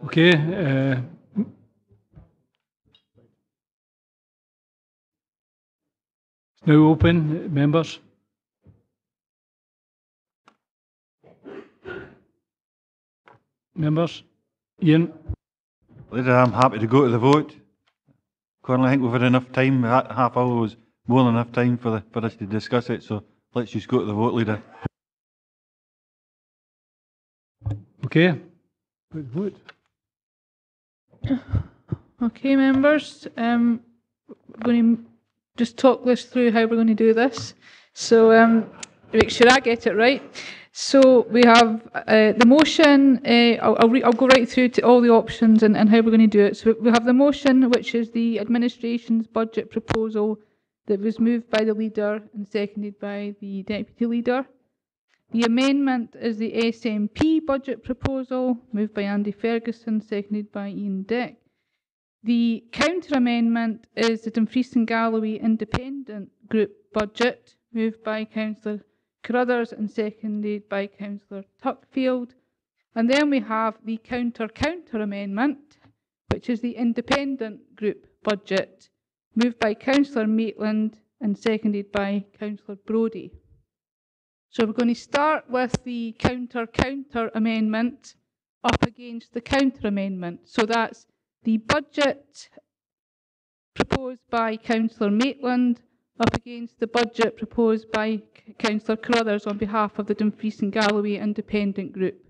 Okay. It's now open, members. Members? Ian? Leader, I'm happy to go to the vote. Colonel, I think we've had enough time. Half hour was more than enough time for us to discuss it, so let's just go to the vote, Leader. Okay. Good vote. Okay, members, we're going to just talk this through how we're going to do this. So make sure I get it right. So we have the motion. I'll go right through to all the options and how we're going to do it. So we have the motion, which is the administration's budget proposal that was moved by the leader and seconded by the deputy leader. The amendment is the SNP budget proposal, moved by Andy Ferguson, seconded by Ian Dick. The counter-amendment is the Dumfries and Galloway Independent Group budget, moved by Councillor Carruthers and seconded by Councillor Tuckfield. And then we have the counter-amendment, which is the Independent Group budget, moved by Councillor Maitland and seconded by Councillor Brodie. So we're going to start with the counter-amendment up against the counter-amendment. So that's the budget proposed by Councillor Maitland up against the budget proposed by Councillor Carruthers on behalf of the Dumfries and Galloway Independent Group.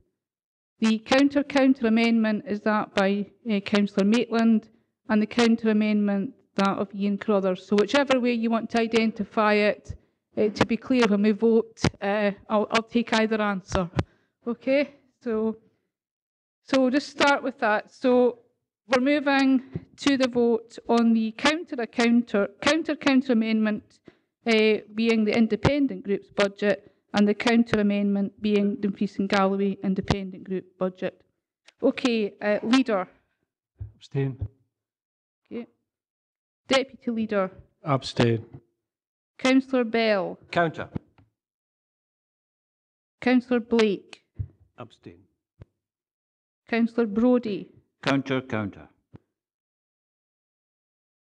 The counter-amendment is that by Councillor Maitland, and the counter-amendment that of Ian Carruthers. So whichever way you want to identify it, to be clear when we vote, I'll take either answer. Okay, so we'll just start with that. So we're moving to the vote on the counter amendment being the independent group's budget, and the counter amendment being Dumfries and Galloway Independent Group budget. Okay, leader. Abstain. Okay. Deputy leader. Abstain. Councillor Bell. Counter. Councillor Blake. Abstain. Councillor Brodie. Counter.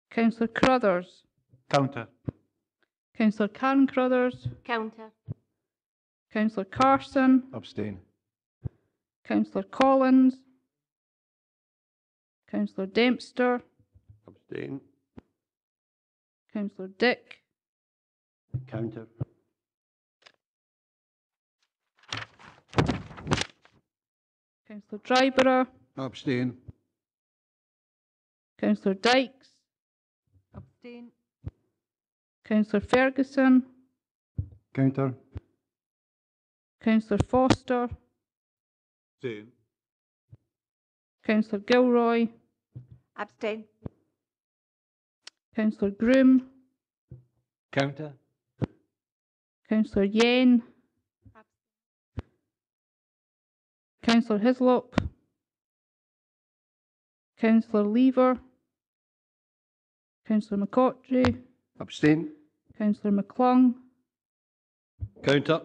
Councillor Carruthers. Counter. Councillor Karen Carruthers. Counter. Councillor Carson. Abstain. Councillor Collins. Councillor Dempster. Abstain. Councillor Dick. Counter. Councillor Dryborough. Abstain. Councillor Dykes. Abstain. Councillor Ferguson. Counter. Councillor Foster. Abstain. Councillor Gilroy. Abstain. Councillor Groom. Counter. Councillor Yen. Councillor Hislop. Councillor Lever. Councillor McCaughtrey. Abstain. Councillor McClung. Counter.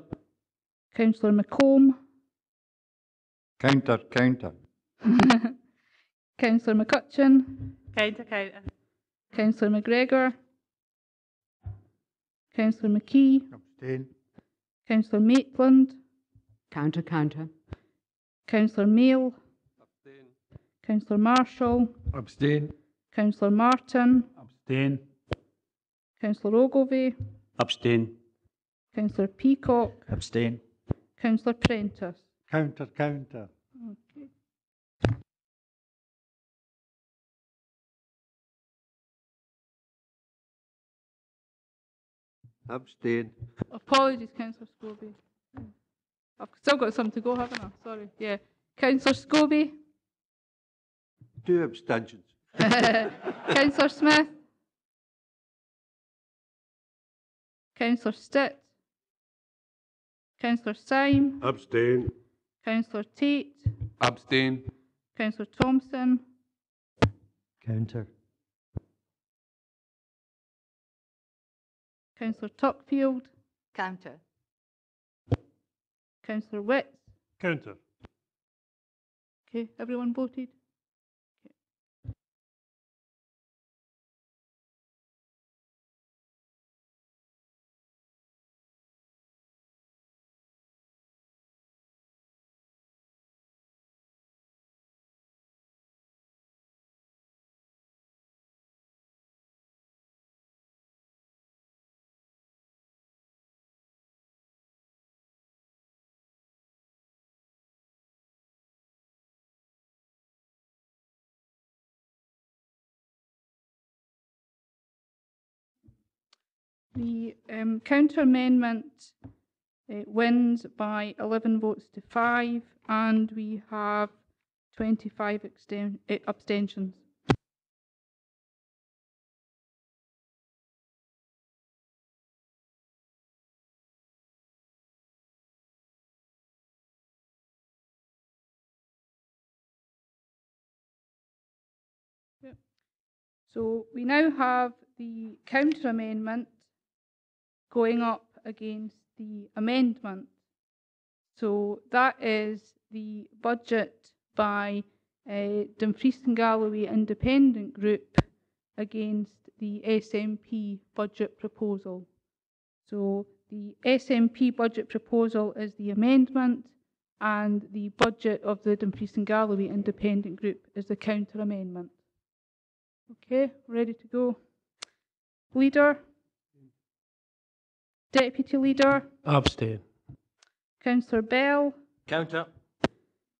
Councillor McComb. Counter. Councillor McCutcheon. Counter. Councillor McGregor. Councillor McKee. Abstain. Councillor Maitland. Counter. Councillor Mail. Abstain. Councillor Marshall. Abstain. Councillor Martin. Abstain. Councillor Ogilvie. Abstain. Councillor Peacock. Abstain. Councillor Prentice. Counter. Okay. Abstain. Apologies, Councillor Scobie. I've still got some to go, haven't I? Sorry. Yeah. Councillor Scobie. 2 abstentions. Councillor Smith. Councillor Stitt. Councillor Syme. Abstain. Councillor Tate. Abstain. Councillor Thompson. Counter. Councillor Tuckfield. Counter. Councillor Witts. Counter. Okay, everyone voted? The counter amendment wins by 11 votes to 5, and we have 25 abstentions. Yep. So we now have the counter amendment going up against the amendment. So that is the budget by Dumfries and Galloway Independent Group against the SNP budget proposal. So the SNP budget proposal is the amendment, and the budget of the Dumfries and Galloway Independent Group is the counter amendment. Okay, ready to go. Leader? Deputy Leader? Abstain. Councillor Bell? Counter.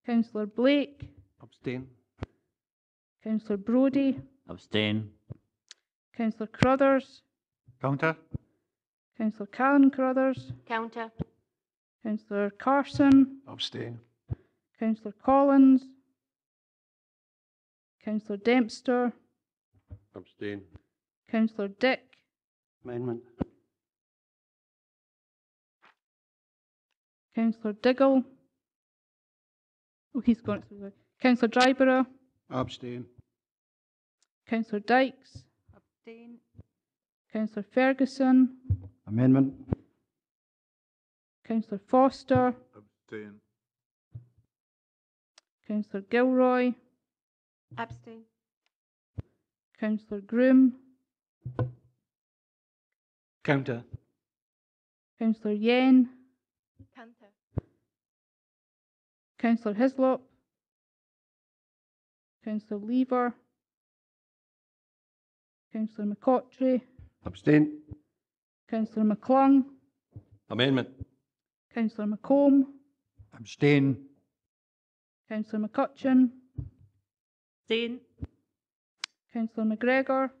Councillor Blake? Abstain. Councillor Brodie? Abstain. Councillor Crothers? Counter. Councillor Callan Crothers? Counter. Councillor Carson? Abstain. Councillor Collins? Councillor Dempster? Abstain. Councillor Dick? Amendment. Councillor Diggle? Oh, he's gone. Councillor Dryborough? Abstain. Councillor Dykes? Abstain. Councillor Ferguson? Amendment. Councillor Foster? Abstain. Councillor Gilroy? Abstain. Councillor Groom? Counter. Councillor Yen? Counter. Councillor Hislop? Councillor Lever? Councillor McCaughtrey? Abstain. Councillor McClung? Amendment. Councillor McComb? Abstain. Councillor McCutcheon? Abstain. Councillor McGregor?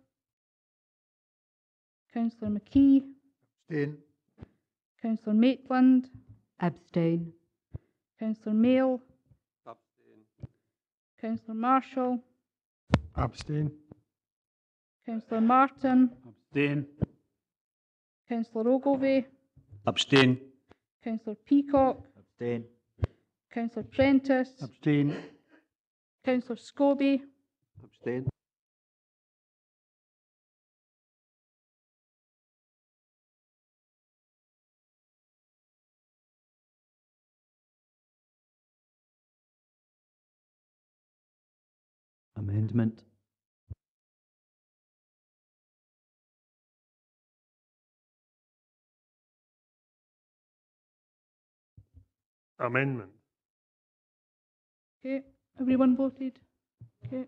Councillor McKee? Abstain. Councillor Maitland? Abstain. Councillor Mail? Abstain. Councillor Marshall? Abstain. Councillor Martin? Abstain. Councillor Ogilvie? Abstain. Councillor Peacock? Abstain. Councillor Prentice? Abstain. Councillor Scobie? Abstain. Amendment. Amendment. Okay, everyone voted? Okay.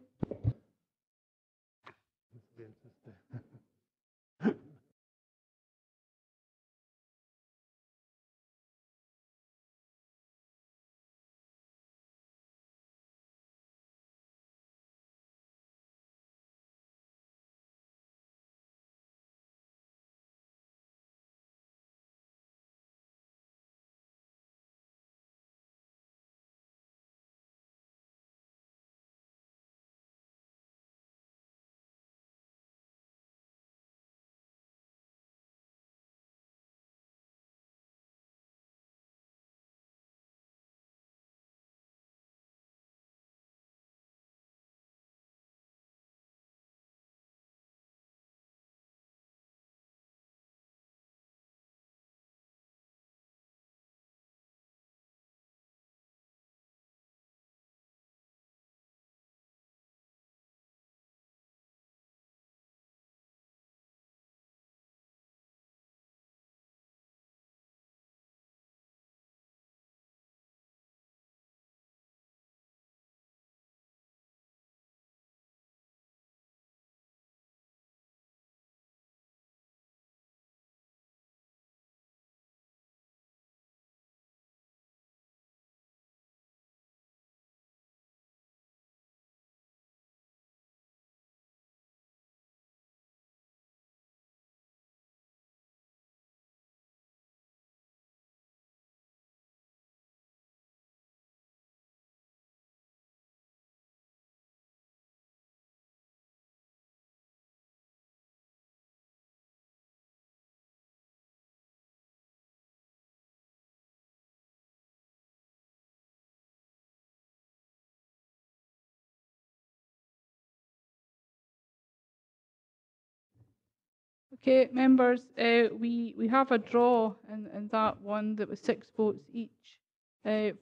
Okay, members, we have a draw in that one that was 6 votes each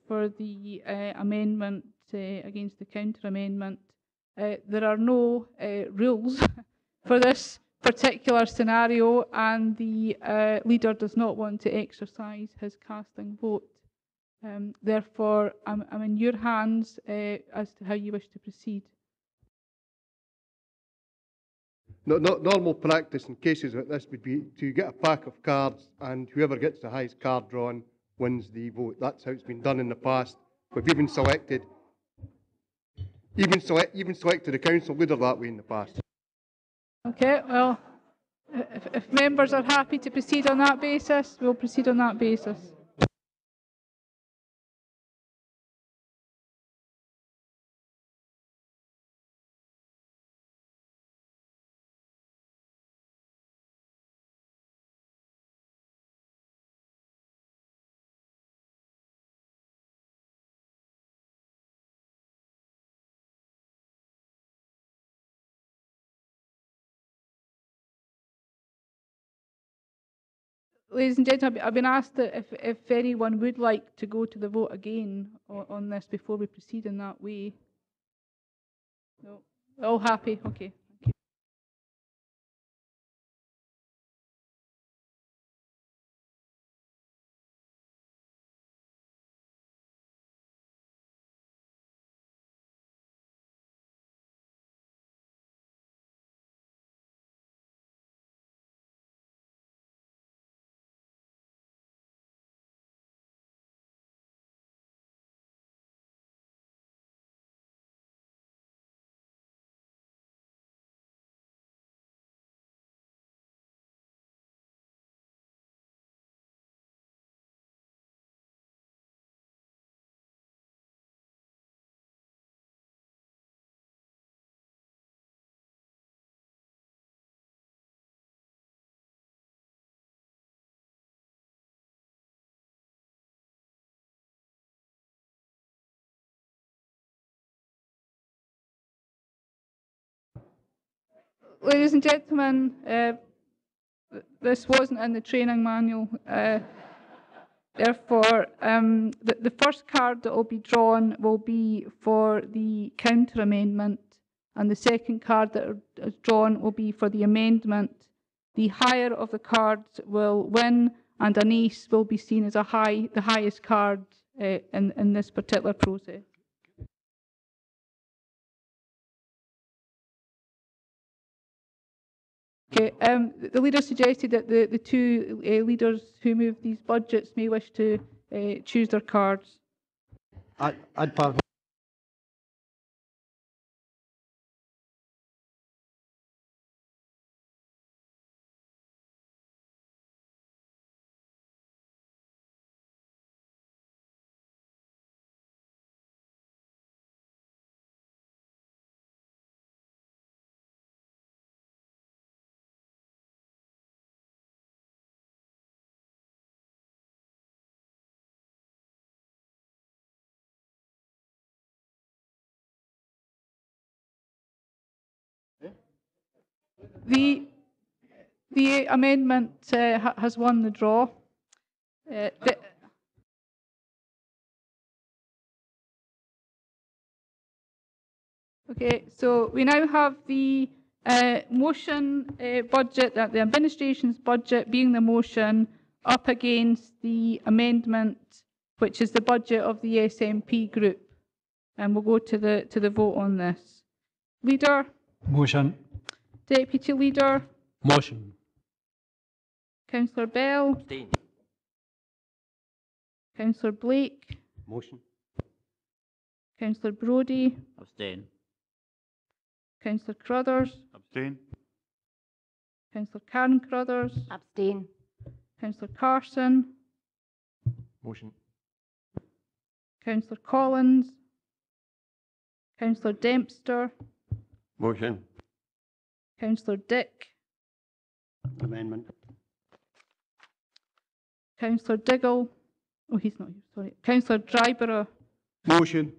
for the amendment against the counter amendment. There are no rules for this particular scenario, and the leader does not want to exercise his casting vote. Therefore, I'm in your hands as to how you wish to proceed. Normal practice in cases like this would be to get a pack of cards, and whoever gets the highest card drawn wins the vote. That's how it's been done in the past. We've even selected the council leader that way in the past. Okay, well, if members are happy to proceed on that basis, we'll proceed on that basis. Ladies and gentlemen, I've been asked that if anyone would like to go to the vote again on this before we proceed in that way. No, all happy? Okay. Thank you. Ladies and gentlemen, this wasn't in the training manual. Therefore, the first card that will be drawn will be for the counter amendment, and the second card that is drawn will be for the amendment. The higher of the cards will win, and an ace will be seen as the highest card in this particular process. Okay, the leader suggested that the two leaders who move these budgets may wish to choose their cards. I'd part. The amendment has won the draw. Okay, so we now have the motion budget, that the administration's budget being the motion, up against the amendment, which is the budget of the SNP group. And we'll go to the vote on this. Leader? Motion. Deputy Leader? Motion. Councillor Bell? Abstain. Councillor Blake? Motion. Councillor Brodie? Abstain. Councillor Crothers? Abstain. Councillor Karen Crothers? Abstain. Councillor Carson? Motion. Councillor Collins? Councillor Dempster? Motion. Councillor Dick? Amendment. Councillor Diggle? Oh, he's not here, sorry. Councillor Dryborough? Motion.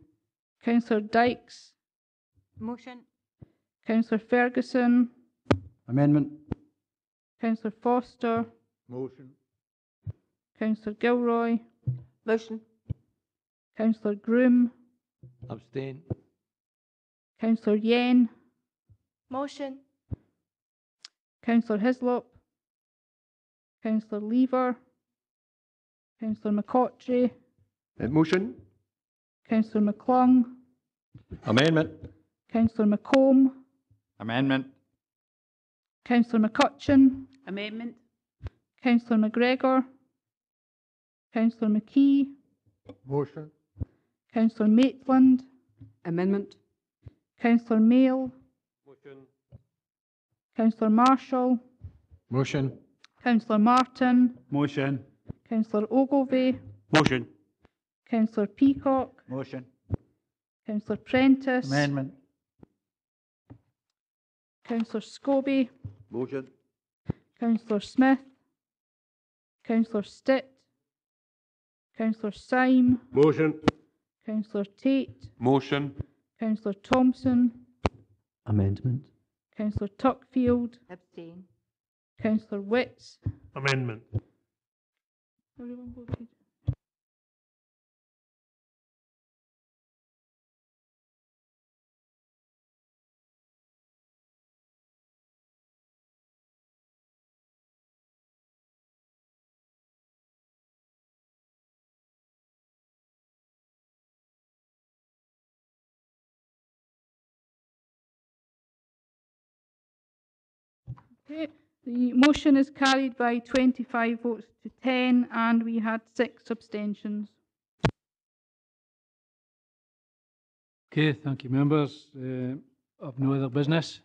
Councillor Dykes? Motion. Councillor Ferguson? Amendment. Councillor Foster, Motion. Councillor Gilroy, Motion. Councillor Groom, Abstain. Councillor Yen, Motion. Councillor Hislop, Councillor Lever, Councillor McCaughtrey, Motion. Councillor McClung, Amendment. Councillor McComb, Amendment. Councillor McCutcheon, Amendment. Councillor McGregor, Councillor McKee, Motion. Councillor Maitland, Amendment. Councillor Mail, Motion. Councillor Marshall, Motion. Councillor Martin, Motion. Councillor Ogilvie, Motion. Councillor Peacock, Motion. Councillor Prentice, Amendment. Councillor Scobie, Motion. Councillor Smith, Councillor Stitt, Councillor Syme, Motion. Councillor Tate, Motion. Councillor Thompson, Amendment. Councillor Tuckfield, Abstain. Councillor Witts. Amendment. Everyone voted. Okay. The motion is carried by 25 votes to 10, and we had 6 abstentions. Okay, thank you, members. Of no other business.